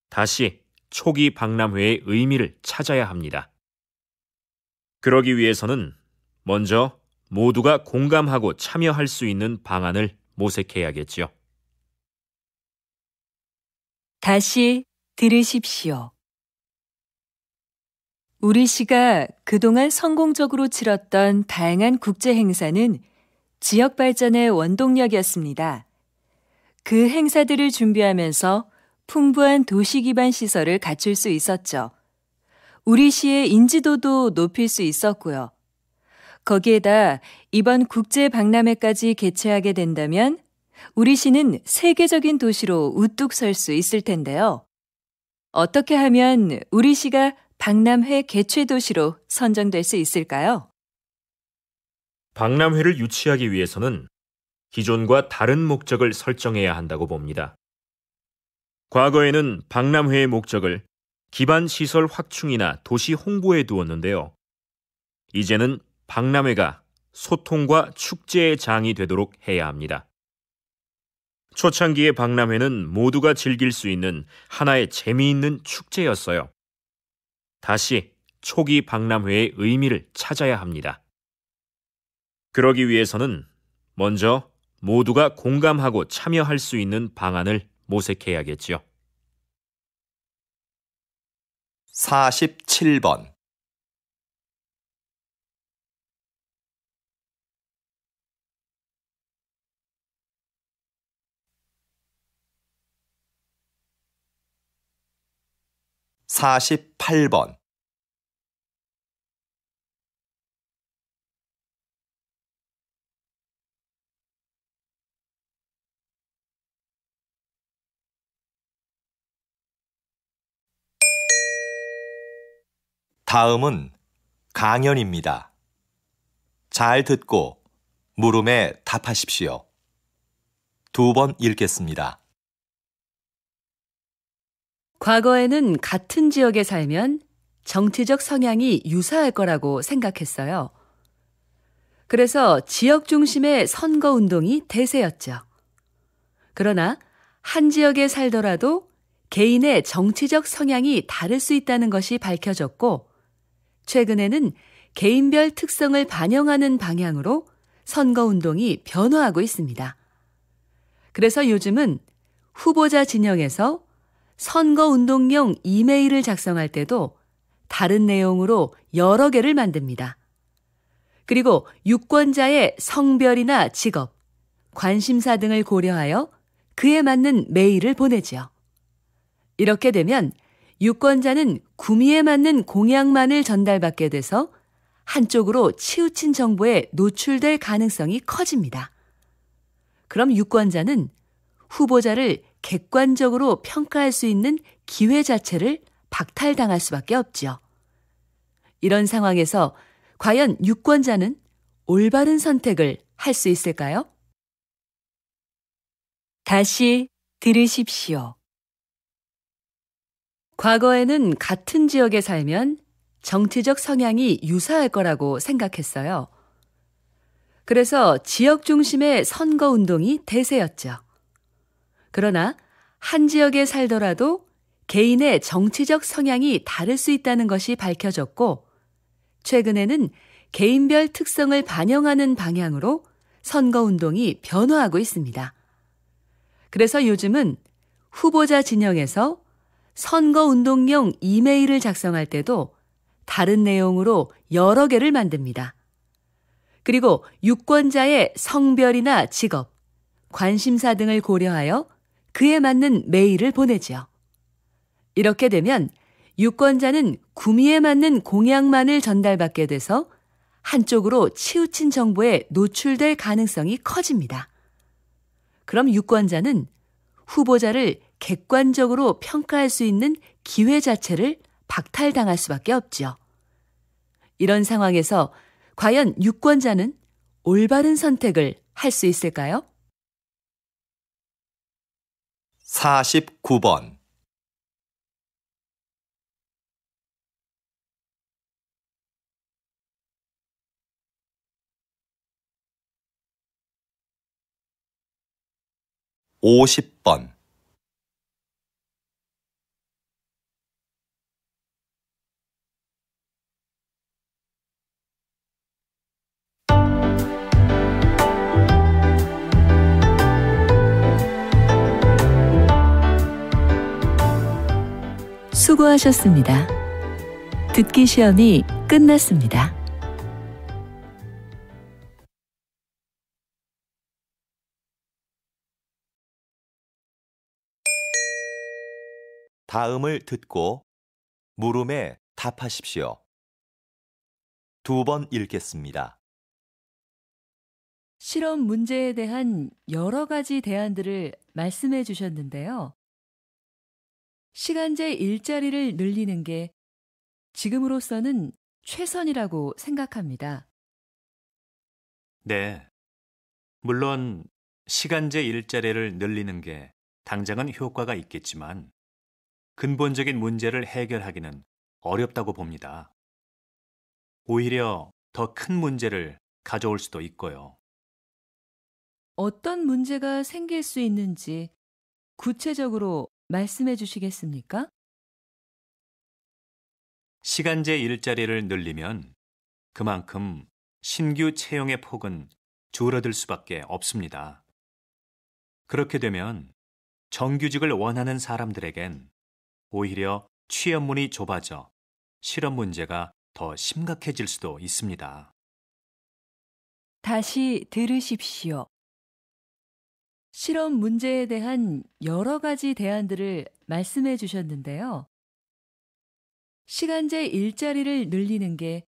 다시 초기 박람회의 의미를 찾아야 합니다. 그러기 위해서는 먼저 모두가 공감하고 참여할 수 있는 방안을 모색해야겠지요. 다시 들으십시오. 우리 시가 그동안 성공적으로 치렀던 다양한 국제 행사는 지역 발전의 원동력이었습니다. 그 행사들을 준비하면서 풍부한 도시 기반 시설을 갖출 수 있었죠. 우리 시의 인지도도 높일 수 있었고요. 거기에다 이번 국제 박람회까지 개최하게 된다면 우리 시는 세계적인 도시로 우뚝 설 수 있을 텐데요. 어떻게 하면 우리 시가 박람회 개최 도시로 선정될 수 있을까요? 박람회를 유치하기 위해서는 기존과 다른 목적을 설정해야 한다고 봅니다. 과거에는 박람회의 목적을 기반 시설 확충이나 도시 홍보에 두었는데요. 이제는 박람회가 소통과 축제의 장이 되도록 해야 합니다. 초창기의 박람회는 모두가 즐길 수 있는 하나의 재미있는 축제였어요. 다시 초기 박람회의 의미를 찾아야 합니다. 그러기 위해서는 먼저 모두가 공감하고 참여할 수 있는 방안을 모색해야겠지요. 47번 48번 다음은 강연입니다. 잘 듣고 물음에 답하십시오. 2번 읽겠습니다. 과거에는 같은 지역에 살면 정치적 성향이 유사할 거라고 생각했어요. 그래서 지역 중심의 선거운동이 대세였죠. 그러나 한 지역에 살더라도 개인의 정치적 성향이 다를 수 있다는 것이 밝혀졌고, 최근에는 개인별 특성을 반영하는 방향으로 선거운동이 변화하고 있습니다. 그래서 요즘은 후보자 진영에서 선거운동용 이메일을 작성할 때도 다른 내용으로 여러 개를 만듭니다. 그리고 유권자의 성별이나 직업, 관심사 등을 고려하여 그에 맞는 메일을 보내지요. 이렇게 되면 유권자는 구미에 맞는 공약만을 전달받게 돼서 한쪽으로 치우친 정보에 노출될 가능성이 커집니다. 그럼 유권자는 후보자를 객관적으로 평가할 수 있는 기회 자체를 박탈당할 수밖에 없죠. 이런 상황에서 과연 유권자는 올바른 선택을 할 수 있을까요? 다시 들으십시오. 과거에는 같은 지역에 살면 정치적 성향이 유사할 거라고 생각했어요. 그래서 지역 중심의 선거운동이 대세였죠. 그러나 한 지역에 살더라도 개인의 정치적 성향이 다를 수 있다는 것이 밝혀졌고, 최근에는 개인별 특성을 반영하는 방향으로 선거운동이 변화하고 있습니다. 그래서 요즘은 후보자 진영에서 선거운동용 이메일을 작성할 때도 다른 내용으로 여러 개를 만듭니다. 그리고 유권자의 성별이나 직업, 관심사 등을 고려하여 그에 맞는 메일을 보내지요. 이렇게 되면 유권자는 구미에 맞는 공약만을 전달받게 돼서 한쪽으로 치우친 정보에 노출될 가능성이 커집니다. 그럼 유권자는 후보자를 객관적으로 평가할 수 있는 기회 자체를 박탈당할 수밖에 없죠. 이런 상황에서 과연 유권자는 올바른 선택을 할 수 있을까요? 49번 50번 수고하셨습니다. 듣기 시험이 끝났습니다. 다음을 듣고 물음에 답하십시오. 2번 읽겠습니다. 실험 문제에 대한 여러 가지 대안들을 말씀해 주셨는데요. 시간제 일자리를 늘리는 게 지금으로서는 최선이라고 생각합니다. 네. 물론 시간제 일자리를 늘리는 게 당장은 효과가 있겠지만 근본적인 문제를 해결하기는 어렵다고 봅니다. 오히려 더 큰 문제를 가져올 수도 있고요. 어떤 문제가 생길 수 있는지 구체적으로 말씀해 주시겠습니까? 시간제 일자리를 늘리면 그만큼 신규 채용의 폭은 줄어들 수밖에 없습니다. 그렇게 되면 정규직을 원하는 사람들에겐 오히려 취업문이 좁아져 실업 문제가 더 심각해질 수도 있습니다. 다시 들으십시오. 실험 문제에 대한 여러 가지 대안들을 말씀해 주셨는데요. 시간제 일자리를 늘리는 게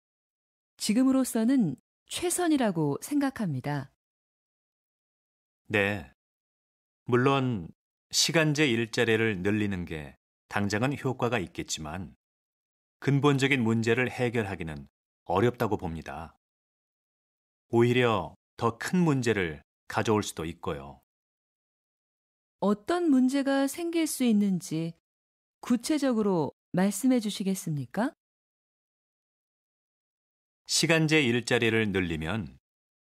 지금으로서는 최선이라고 생각합니다. 네. 물론 시간제 일자리를 늘리는 게 당장은 효과가 있겠지만 근본적인 문제를 해결하기는 어렵다고 봅니다. 오히려 더 큰 문제를 가져올 수도 있고요. 어떤 문제가 생길 수 있는지 구체적으로 말씀해 주시겠습니까? 시간제 일자리를 늘리면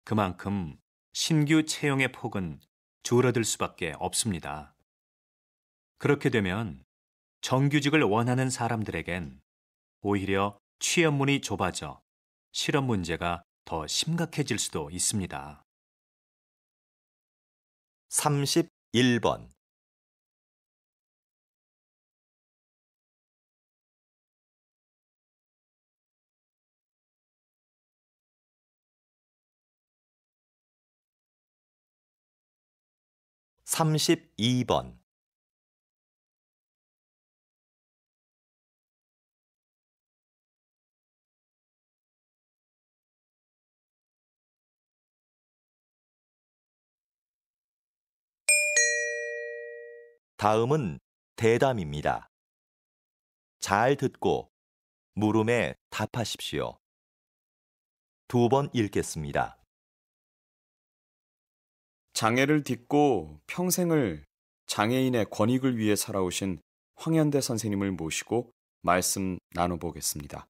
그만큼 신규 채용의 폭은 줄어들 수밖에 없습니다. 그렇게 되면 정규직을 원하는 사람들에겐 오히려 취업문이 좁아져 실업 문제가 더 심각해질 수도 있습니다. 31번 32번 다음은 대담입니다. 잘 듣고 물음에 답하십시오. 2번 읽겠습니다. 장애를 딛고 평생을 장애인의 권익을 위해 살아오신 황현대 선생님을 모시고 말씀 나눠보겠습니다.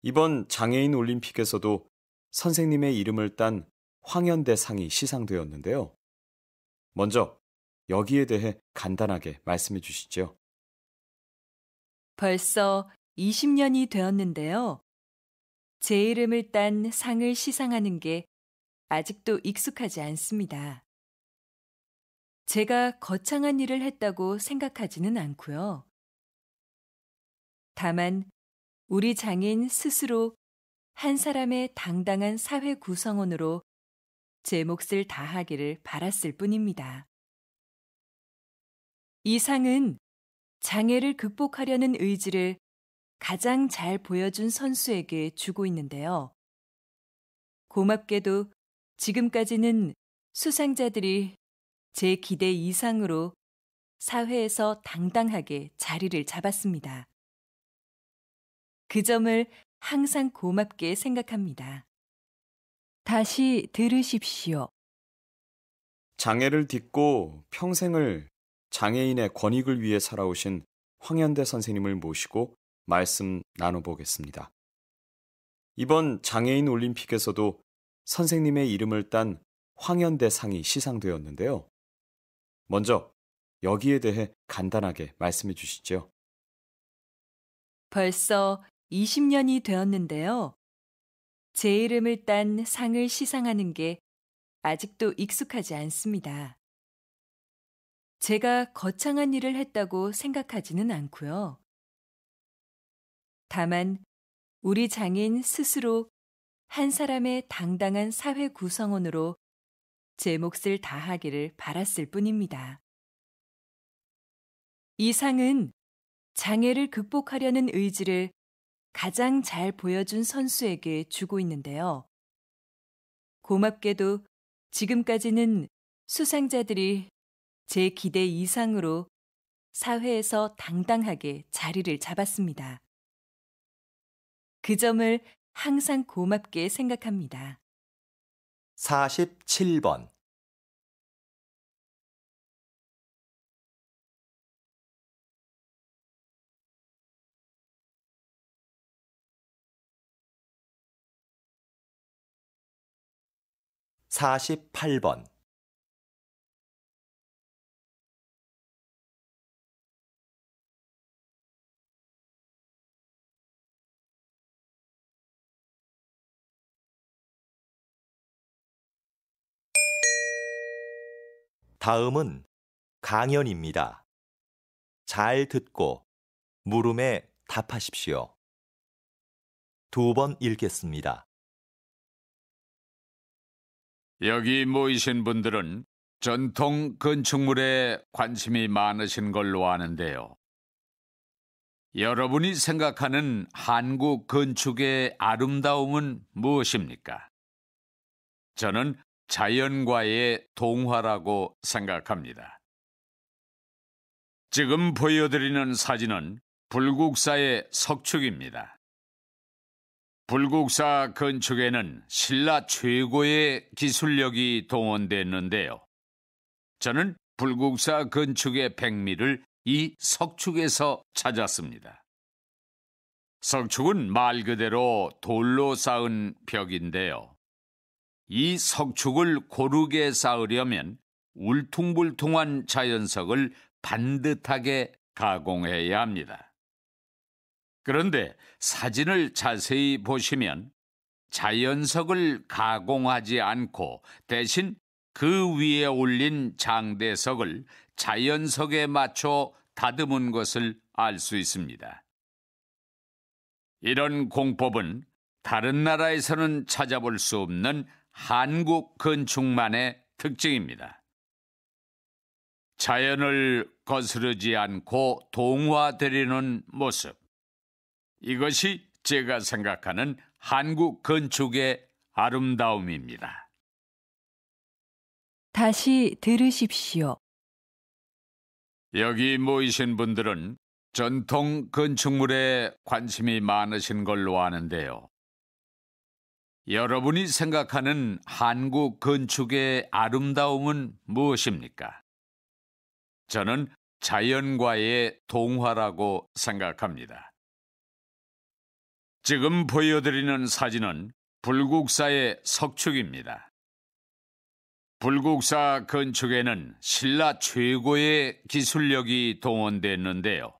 이번 장애인 올림픽에서도 선생님의 이름을 딴 황현대 상이 시상되었는데요. 먼저 여기에 대해 간단하게 말씀해 주시죠. 벌써 20년이 되었는데요. 제 이름을 딴 상을 시상하는 게 아직도 익숙하지 않습니다. 제가 거창한 일을 했다고 생각하지는 않고요. 다만 우리 장애인 스스로 한 사람의 당당한 사회 구성원으로 제 몫을 다하기를 바랐을 뿐입니다. 이 상은 장애를 극복하려는 의지를 가장 잘 보여준 선수에게 주고 있는데요. 고맙게도 지금까지는 수상자들이 제 기대 이상으로 사회에서 당당하게 자리를 잡았습니다. 그 점을 항상 고맙게 생각합니다. 다시 들으십시오. 장애를 딛고 평생을 장애인의 권익을 위해 살아오신 황현대 선생님을 모시고 말씀 나눠보겠습니다. 이번 장애인 올림픽에서도 선생님의 이름을 딴 황현대 상이 시상되었는데요. 먼저 여기에 대해 간단하게 말씀해 주시죠. 벌써 20년이 되었는데요. 제 이름을 딴 상을 시상하는 게 아직도 익숙하지 않습니다. 제가 거창한 일을 했다고 생각하지는 않고요. 다만 우리 장애인 스스로 한 사람의 당당한 사회 구성원으로 제 몫을 다하기를 바랐을 뿐입니다. 이 상은 장애를 극복하려는 의지를 가장 잘 보여준 선수에게 주고 있는데요. 고맙게도 지금까지는 수상자들이 제 기대 이상으로 사회에서 당당하게 자리를 잡았습니다. 그 점을 항상 고맙게 생각합니다. 47번 48번 다음은 강연입니다. 잘 듣고 물음에 답하십시오. 2번 읽겠습니다. 여기 모이신 분들은 전통 건축물에 관심이 많으신 걸로 아는데요. 여러분이 생각하는 한국 건축의 아름다움은 무엇입니까? 저는 자연과의 동화라고 생각합니다. 지금 보여드리는 사진은 불국사의 석축입니다. 불국사 건축에는 신라 최고의 기술력이 동원됐는데요. 저는 불국사 건축의 백미를 이 석축에서 찾았습니다. 석축은 말 그대로 돌로 쌓은 벽인데요. 이 석축을 고르게 쌓으려면 울퉁불퉁한 자연석을 반듯하게 가공해야 합니다. 그런데 사진을 자세히 보시면 자연석을 가공하지 않고 대신 그 위에 올린 장대석을 자연석에 맞춰 다듬은 것을 알 수 있습니다. 이런 공법은 다른 나라에서는 찾아볼 수 없는 한국 건축만의 특징입니다. 자연을 거스르지 않고 동화되려는 모습. 이것이 제가 생각하는 한국 건축의 아름다움입니다. 다시 들으십시오. 여기 모이신 분들은 전통 건축물에 관심이 많으신 걸로 아는데요. 여러분이 생각하는 한국 건축의 아름다움은 무엇입니까? 저는 자연과의 동화라고 생각합니다. 지금 보여드리는 사진은 불국사의 석축입니다. 불국사 건축에는 신라 최고의 기술력이 동원됐는데요.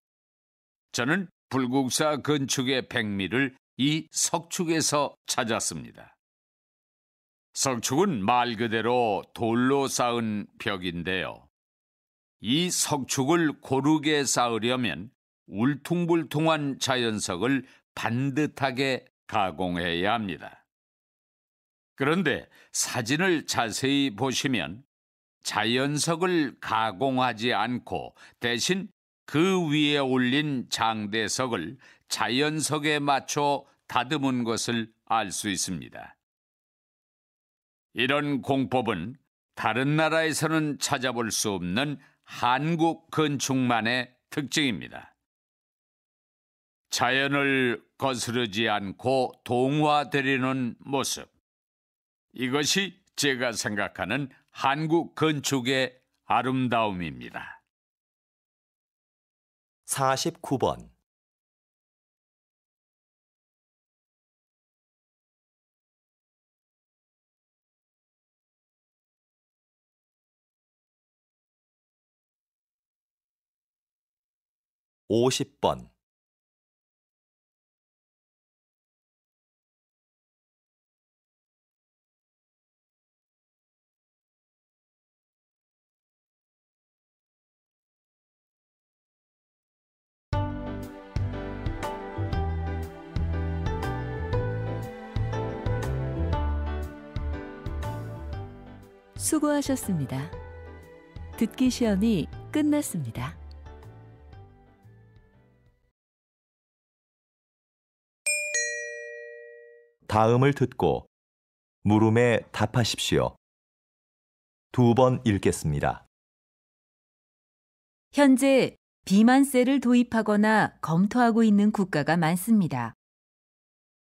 저는 불국사 건축의 백미를 이 석축에서 찾았습니다. 석축은 말 그대로 돌로 쌓은 벽인데요. 이 석축을 고르게 쌓으려면 울퉁불퉁한 자연석을 반듯하게 가공해야 합니다. 그런데 사진을 자세히 보시면 자연석을 가공하지 않고 대신 그 위에 올린 장대석을 자연석에 맞춰 다듬은 것을 알 수 있습니다. 이런 공법은 다른 나라에서는 찾아볼 수 없는 한국 건축만의 특징입니다. 자연을 거스르지 않고 동화되려는 모습. 이것이 제가 생각하는 한국 건축의 아름다움입니다. 49번. (50번) 수고하셨습니다. 듣기 시험이 끝났습니다. 다음을 듣고 물음에 답하십시오. 2번 읽겠습니다. 현재 비만세를 도입하거나 검토하고 있는 국가가 많습니다.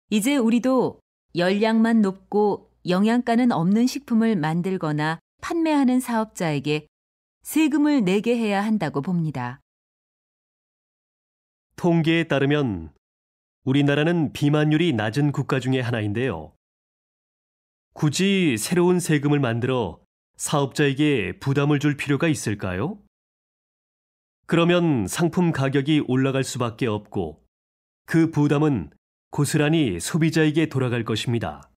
이제 우리도 열량만 높고 영양가는 없는 식품을 만들거나 판매하는 사업자에게 세금을 내게 해야 한다고 봅니다. 통계에 따르면 우리나라는 비만율이 낮은 국가 중에 하나인데요. 굳이 새로운 세금을 만들어 사업자에게 부담을 줄 필요가 있을까요? 그러면 상품 가격이 올라갈 수밖에 없고 그 부담은 고스란히 소비자에게 돌아갈 것입니다.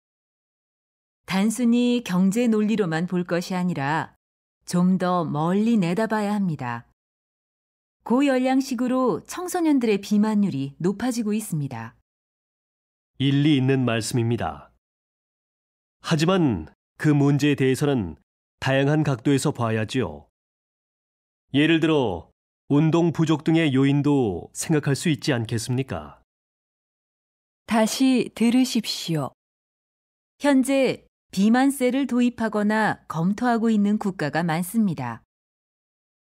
단순히 경제 논리로만 볼 것이 아니라 좀 더 멀리 내다봐야 합니다. 고열량식으로 청소년들의 비만율이 높아지고 있습니다. 일리 있는 말씀입니다. 하지만 그 문제에 대해서는 다양한 각도에서 봐야지요. 예를 들어 운동 부족 등의 요인도 생각할 수 있지 않겠습니까? 다시 들으십시오. 현재 비만세를 도입하거나 검토하고 있는 국가가 많습니다.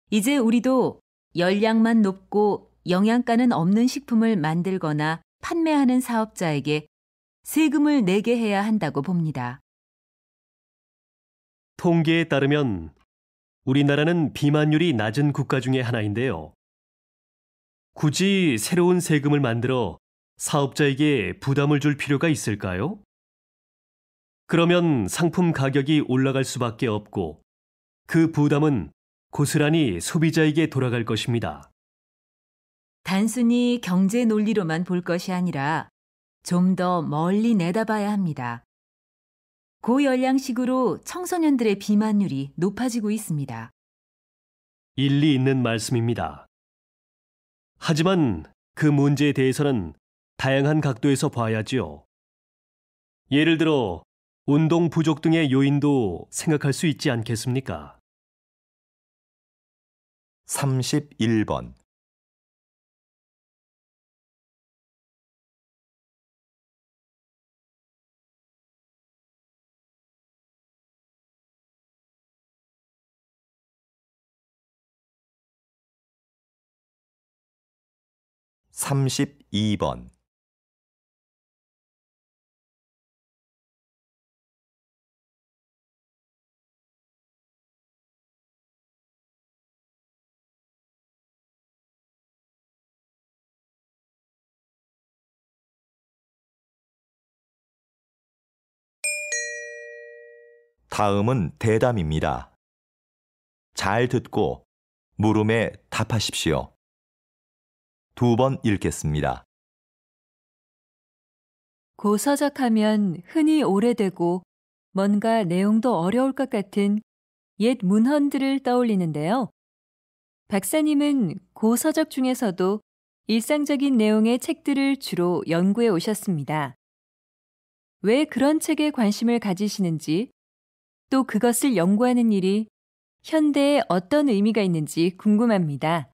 이제 우리도 열량만 높고 영양가는 없는 식품을 만들거나 판매하는 사업자에게 세금을 내게 해야 한다고 봅니다. 통계에 따르면 우리나라는 비만율이 낮은 국가 중에 하나인데요. 굳이 새로운 세금을 만들어 사업자에게 부담을 줄 필요가 있을까요? 그러면 상품 가격이 올라갈 수밖에 없고 그 부담은 고스란히 소비자에게 돌아갈 것입니다. 단순히 경제 논리로만 볼 것이 아니라 좀 더 멀리 내다봐야 합니다. 고열량식으로 청소년들의 비만율이 높아지고 있습니다. 일리 있는 말씀입니다. 하지만 그 문제에 대해서는 다양한 각도에서 봐야지요. 예를 들어 운동 부족 등의 요인도 생각할 수 있지 않겠습니까? 31번. (32번) 다음은 대담입니다. 잘 듣고 물음에 답하십시오. 2번 읽겠습니다. 고서적하면 흔히 오래되고 뭔가 내용도 어려울 것 같은 옛 문헌들을 떠올리는데요. 박사님은 고서적 중에서도 일상적인 내용의 책들을 주로 연구해 오셨습니다. 왜 그런 책에 관심을 가지시는지, 또 그것을 연구하는 일이 현대에 어떤 의미가 있는지 궁금합니다.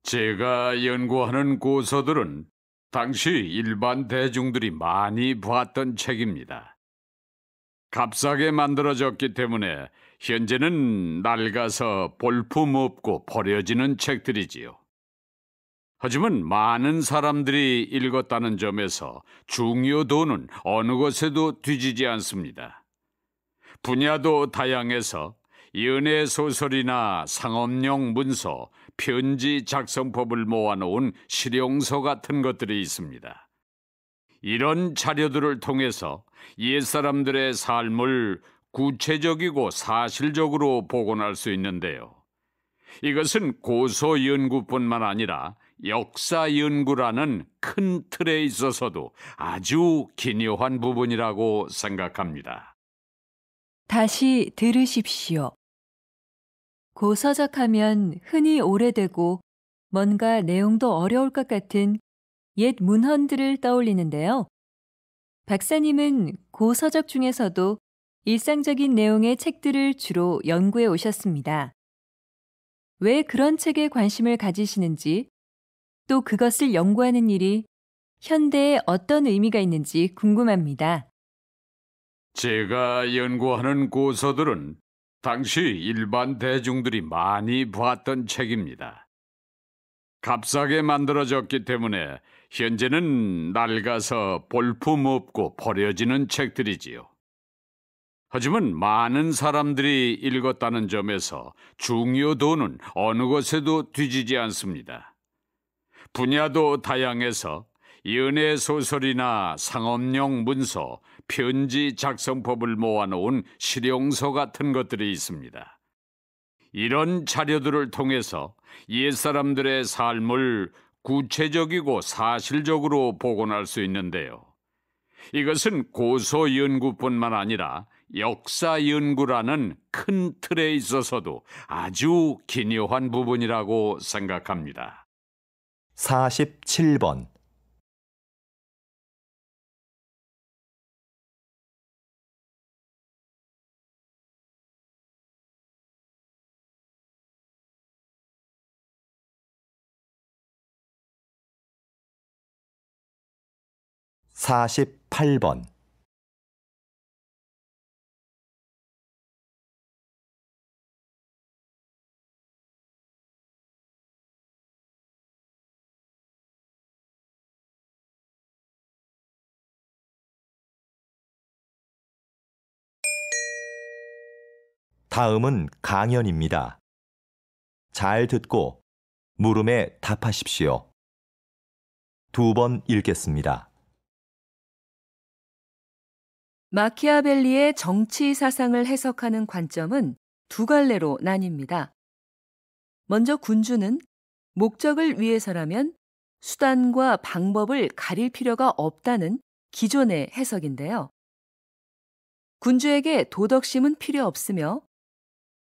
제가 연구하는 고서들은 당시 일반 대중들이 많이 봤던 책입니다. 값싸게 만들어졌기 때문에 현재는 낡아서 볼품없고 버려지는 책들이지요. 하지만 많은 사람들이 읽었다는 점에서 중요도는 어느 것에도 뒤지지 않습니다. 분야도 다양해서 연애 소설이나 상업용 문서, 편지 작성법을 모아놓은 실용서 같은 것들이 있습니다. 이런 자료들을 통해서 옛사람들의 삶을 구체적이고 사실적으로 복원할 수 있는데요. 이것은 고서 연구뿐만 아니라 역사 연구라는 큰 틀에 있어서도 아주 기묘한 부분이라고 생각합니다. 다시 들으십시오. 고서적 하면 흔히 오래되고 뭔가 내용도 어려울 것 같은 옛 문헌들을 떠올리는데요. 박사님은 고서적 중에서도 일상적인 내용의 책들을 주로 연구해 오셨습니다. 왜 그런 책에 관심을 가지시는지, 또 그것을 연구하는 일이 현대에 어떤 의미가 있는지 궁금합니다. 제가 연구하는 고서들은 당시 일반 대중들이 많이 봤던 책입니다. 값싸게 만들어졌기 때문에 현재는 낡아서 볼품없고 버려지는 책들이지요. 하지만 많은 사람들이 읽었다는 점에서 중요도는 어느 것에도 뒤지지 않습니다. 분야도 다양해서 연애 소설이나 상업용 문서, 편지 작성법을 모아놓은 실용서 같은 것들이 있습니다. 이런 자료들을 통해서 옛사람들의 삶을 구체적이고 사실적으로 복원할 수 있는데요. 이것은 고서 연구뿐만 아니라 역사 연구라는 큰 틀에 있어서도 아주 기묘한 부분이라고 생각합니다. 47번. (48번) 다음은 강연입니다. 잘 듣고 물음에 답하십시오. 2번 읽겠습니다. 마키아벨리의 정치 사상을 해석하는 관점은 두 갈래로 나뉩니다. 먼저 군주는 목적을 위해서라면 수단과 방법을 가릴 필요가 없다는 기존의 해석인데요. 군주에게 도덕심은 필요 없으며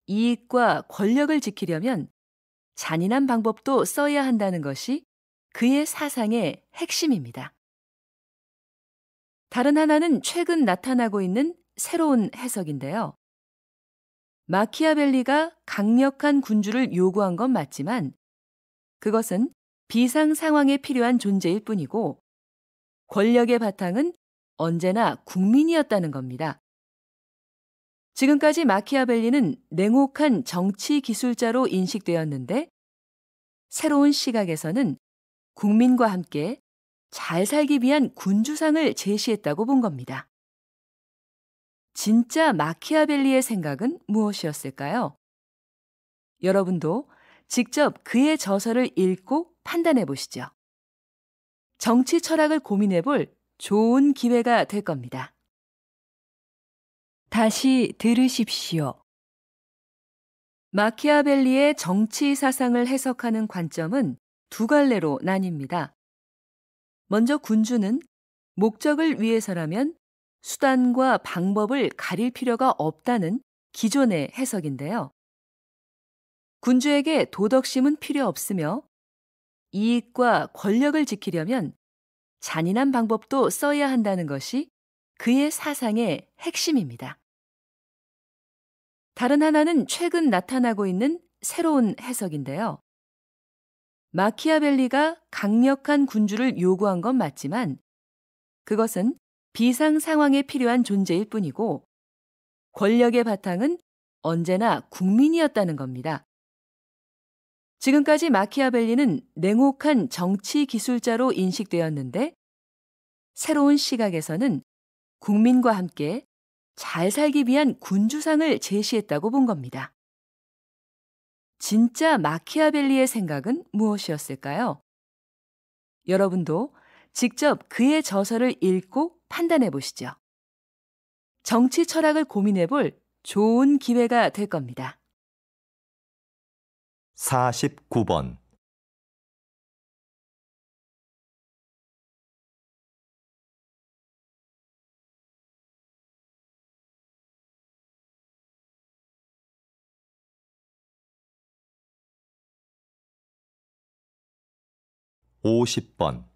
이익과 권력을 지키려면 잔인한 방법도 써야 한다는 것이 그의 사상의 핵심입니다. 다른 하나는 최근 나타나고 있는 새로운 해석인데요. 마키아벨리가 강력한 군주를 요구한 건 맞지만 그것은 비상 상황에 필요한 존재일 뿐이고 권력의 바탕은 언제나 국민이었다는 겁니다. 지금까지 마키아벨리는 냉혹한 정치 기술자로 인식되었는데 새로운 시각에서는 국민과 함께 잘 살기 위한 군주상을 제시했다고 본 겁니다. 진짜 마키아벨리의 생각은 무엇이었을까요? 여러분도 직접 그의 저서를 읽고 판단해 보시죠. 정치 철학을 고민해 볼 좋은 기회가 될 겁니다. 다시 들으십시오. 마키아벨리의 정치 사상을 해석하는 관점은 두 갈래로 나뉩니다. 먼저 군주는 목적을 위해서라면 수단과 방법을 가릴 필요가 없다는 기존의 해석인데요. 군주에게 도덕심은 필요 없으며 이익과 권력을 지키려면 잔인한 방법도 써야 한다는 것이 그의 사상의 핵심입니다. 다른 하나는 최근 나타나고 있는 새로운 해석인데요. 마키아벨리가 강력한 군주를 요구한 건 맞지만 그것은 비상 상황에 필요한 존재일 뿐이고 권력의 바탕은 언제나 국민이었다는 겁니다. 지금까지 마키아벨리는 냉혹한 정치 기술자로 인식되었는데 새로운 시각에서는 국민과 함께 잘 살기 위한 군주상을 제시했다고 본 겁니다. 진짜 마키아벨리의 생각은 무엇이었을까요? 여러분도 직접 그의 저서를 읽고 판단해 보시죠. 정치 철학을 고민해 볼 좋은 기회가 될 겁니다. 49번 50번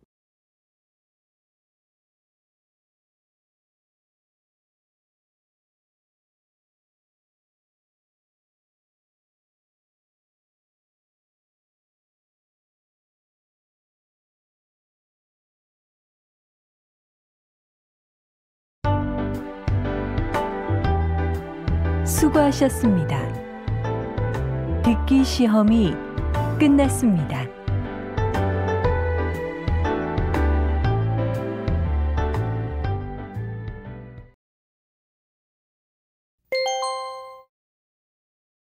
'수고하셨습니다. 듣기 시험이 끝났습니다.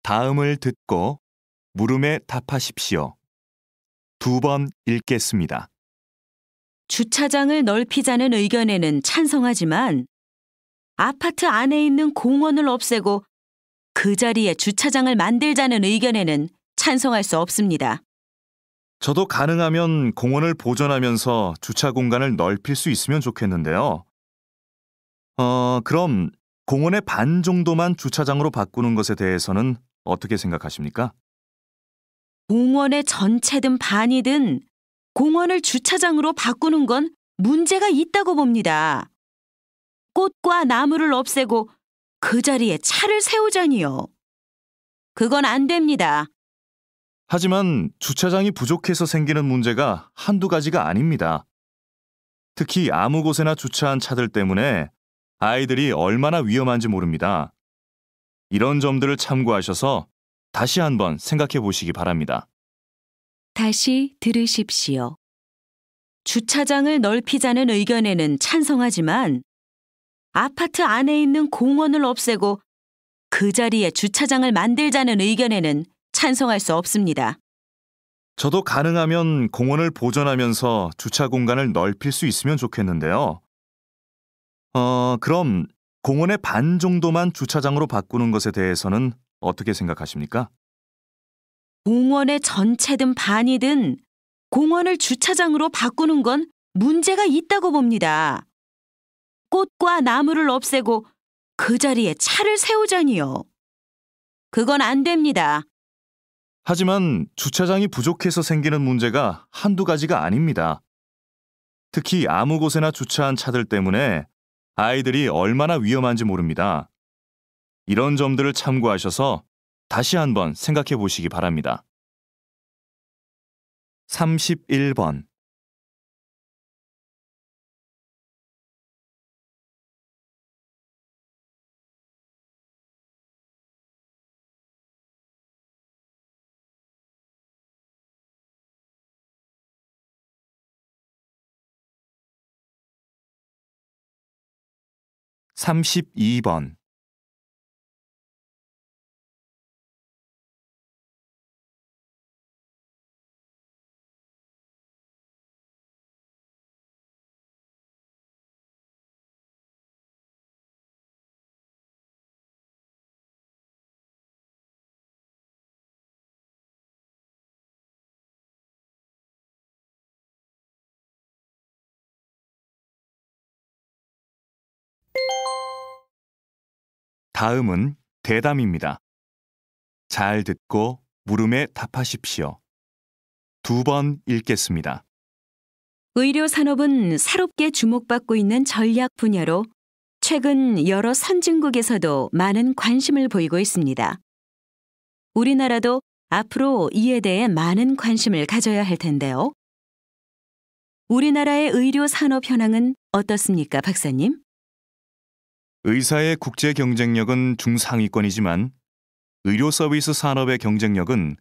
다음을 듣고 물음에 답하십시오. 2번 읽겠습니다. 주차장을 넓히자는 의견에는 찬성하지만 아파트 안에 있는 공원을 없애고 그 자리에 주차장을 만들자는 의견에는 찬성할 수 없습니다. 저도 가능하면 공원을 보존하면서 주차 공간을 넓힐 수 있으면 좋겠는데요. 그럼 공원의 반 정도만 주차장으로 바꾸는 것에 대해서는 어떻게 생각하십니까? 공원의 전체든 반이든 공원을 주차장으로 바꾸는 건 문제가 있다고 봅니다. 꽃과 나무를 없애고 그 자리에 차를 세우자니요. 그건 안 됩니다. 하지만 주차장이 부족해서 생기는 문제가 한두 가지가 아닙니다. 특히 아무 곳에나 주차한 차들 때문에 아이들이 얼마나 위험한지 모릅니다. 이런 점들을 참고하셔서 다시 한번 생각해 보시기 바랍니다. 다시 들으십시오. 주차장을 넓히자는 의견에는 찬성하지만 아파트 안에 있는 공원을 없애고 그 자리에 주차장을 만들자는 의견에는 찬성할 수 없습니다. 저도 가능하면 공원을 보존하면서 주차 공간을 넓힐 수 있으면 좋겠는데요. 그럼 공원의 반 정도만 주차장으로 바꾸는 것에 대해서는 어떻게 생각하십니까? 공원의 전체든 반이든 공원을 주차장으로 바꾸는 건 문제가 있다고 봅니다. 꽃과 나무를 없애고 그 자리에 차를 세우자니요. 그건 안 됩니다. 하지만 주차장이 부족해서 생기는 문제가 한두 가지가 아닙니다. 특히 아무 곳에나 주차한 차들 때문에 아이들이 얼마나 위험한지 모릅니다. 이런 점들을 참고하셔서 다시 한번 생각해 보시기 바랍니다. 31번 32번 '다음은 대담입니다. 잘 듣고 물음에 답하십시오. 2번 읽겠습니다. 의료 산업은 새롭게 주목받고 있는 전략 분야로 최근 여러 선진국에서도 많은 관심을 보이고 있습니다. 우리나라도 앞으로 이에 대해 많은 관심을 가져야 할 텐데요. 우리나라의 의료 산업 현황은 어떻습니까, 박사님? 의사의 국제 경쟁력은 중상위권이지만 의료 서비스 산업의 경쟁력은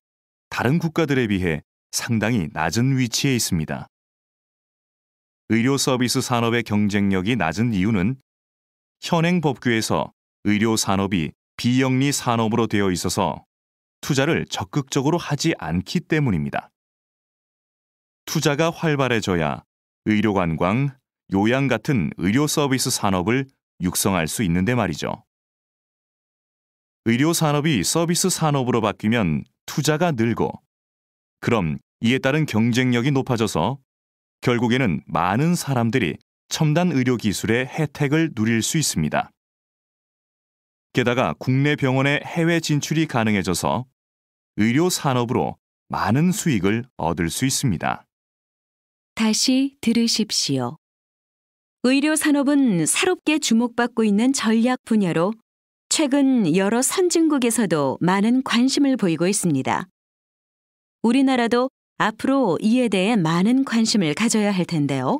다른 국가들에 비해 상당히 낮은 위치에 있습니다. 의료 서비스 산업의 경쟁력이 낮은 이유는 현행 법규에서 의료 산업이 비영리 산업으로 되어 있어서 투자를 적극적으로 하지 않기 때문입니다. 투자가 활발해져야 의료관광, 요양 같은 의료 서비스 산업을 육성할 수 있는데 말이죠. 의료 산업이 서비스 산업으로 바뀌면 투자가 늘고, 그럼 이에 따른 경쟁력이 높아져서 결국에는 많은 사람들이 첨단 의료 기술의 혜택을 누릴 수 있습니다. 게다가 국내 병원의 해외 진출이 가능해져서 의료 산업으로 많은 수익을 얻을 수 있습니다. 다시 들으십시오. 의료 산업은 새롭게 주목받고 있는 전략 분야로 최근 여러 선진국에서도 많은 관심을 보이고 있습니다. 우리나라도 앞으로 이에 대해 많은 관심을 가져야 할 텐데요.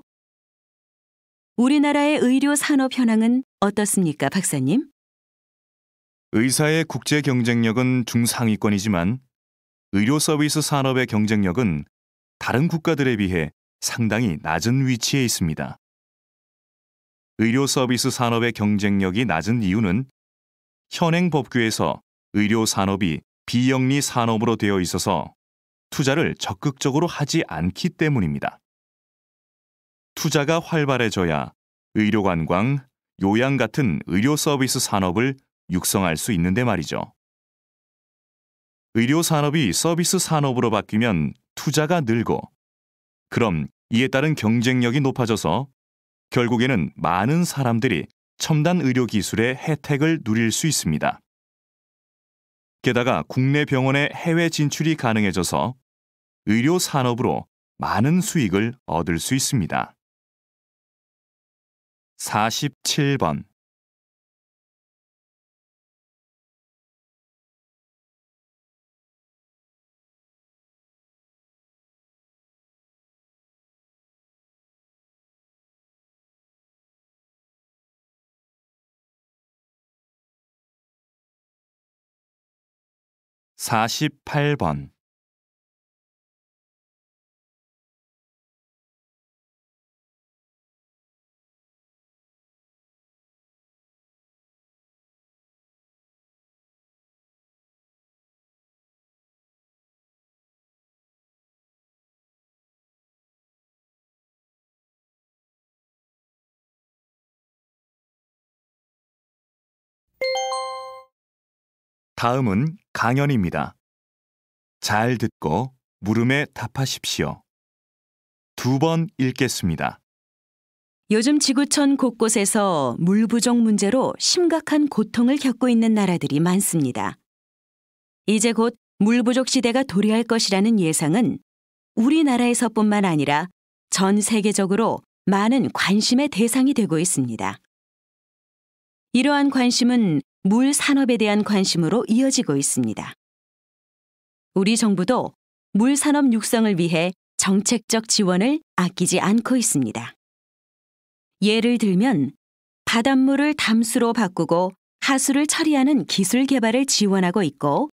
우리나라의 의료 산업 현황은 어떻습니까, 박사님? 의사의 국제 경쟁력은 중상위권이지만 의료 서비스 산업의 경쟁력은 다른 국가들에 비해 상당히 낮은 위치에 있습니다. 의료 서비스 산업의 경쟁력이 낮은 이유는 현행 법규에서 의료 산업이 비영리 산업으로 되어 있어서 투자를 적극적으로 하지 않기 때문입니다. 투자가 활발해져야 의료관광, 요양 같은 의료 서비스 산업을 육성할 수 있는데 말이죠. 의료 산업이 서비스 산업으로 바뀌면 투자가 늘고, 그럼 이에 따른 경쟁력이 높아져서 결국에는 많은 사람들이 첨단 의료 기술의 혜택을 누릴 수 있습니다. 게다가 국내 병원의 해외 진출이 가능해져서 의료 산업으로 많은 수익을 얻을 수 있습니다. 47번. (48번) 다음은 강연입니다. 잘 듣고 물음에 답하십시오. 2번 읽겠습니다. 요즘 지구촌 곳곳에서 물 부족 문제로 심각한 고통을 겪고 있는 나라들이 많습니다. 이제 곧 물 부족 시대가 도래할 것이라는 예상은 우리나라에서뿐만 아니라 전 세계적으로 많은 관심의 대상이 되고 있습니다. 이러한 관심은 물 산업에 대한 관심으로 이어지고 있습니다. 우리 정부도 물 산업 육성을 위해 정책적 지원을 아끼지 않고 있습니다. 예를 들면 바닷물을 담수로 바꾸고 하수를 처리하는 기술 개발을 지원하고 있고,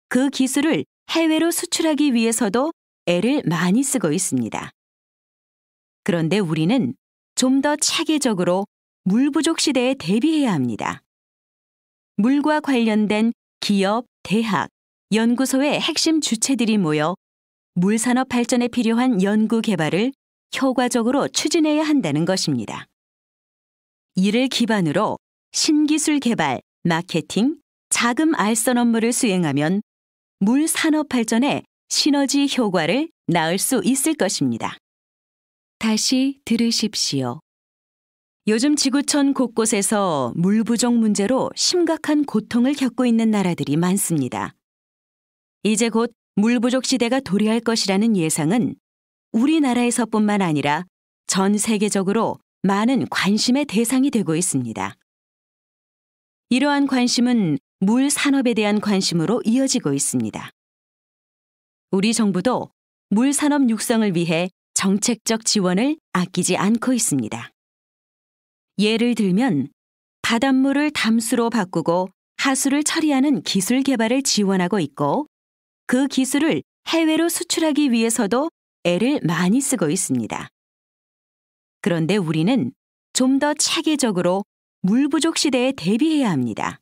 그 기술을 해외로 수출하기 위해서도 애를 많이 쓰고 있습니다. 그런데 우리는 좀 더 체계적으로 물 부족 시대에 대비해야 합니다. 물과 관련된 기업, 대학, 연구소의 핵심 주체들이 모여 물 산업 발전에 필요한 연구 개발을 효과적으로 추진해야 한다는 것입니다. 이를 기반으로 신기술 개발, 마케팅, 자금 알선 업무를 수행하면 물 산업 발전에 시너지 효과를 낳을 수 있을 것입니다. 다시 들으십시오. 요즘 지구촌 곳곳에서 물 부족 문제로 심각한 고통을 겪고 있는 나라들이 많습니다. 이제 곧 물 부족 시대가 도래할 것이라는 예상은 우리나라에서뿐만 아니라 전 세계적으로 많은 관심의 대상이 되고 있습니다. 이러한 관심은 물 산업에 대한 관심으로 이어지고 있습니다. 우리 정부도 물 산업 육성을 위해 정책적 지원을 아끼지 않고 있습니다. 예를 들면 바닷물을 담수로 바꾸고 하수를 처리하는 기술 개발을 지원하고 있고, 그 기술을 해외로 수출하기 위해서도 애를 많이 쓰고 있습니다. 그런데 우리는 좀 더 체계적으로 물 부족 시대에 대비해야 합니다.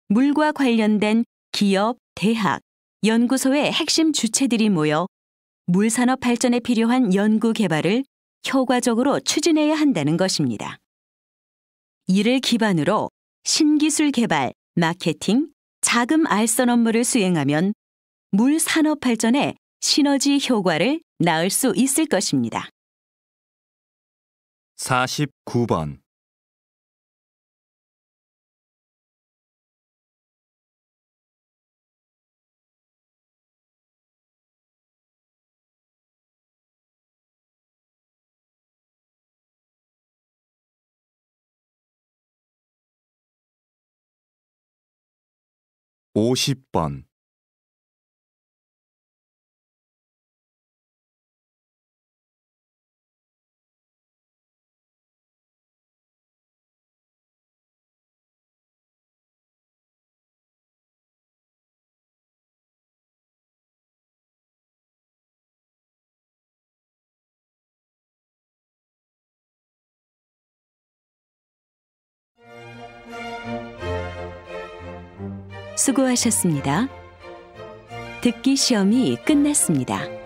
물과 관련된 기업, 대학, 연구소의 핵심 주체들이 모여 물 산업 발전에 필요한 연구 개발을 효과적으로 추진해야 한다는 것입니다. 이를 기반으로 신기술 개발, 마케팅, 자금 알선 업무를 수행하면 물 산업 발전에 시너지 효과를 낳을 수 있을 것입니다. 49번 50번 수고하셨습니다. 듣기 시험이 끝났습니다.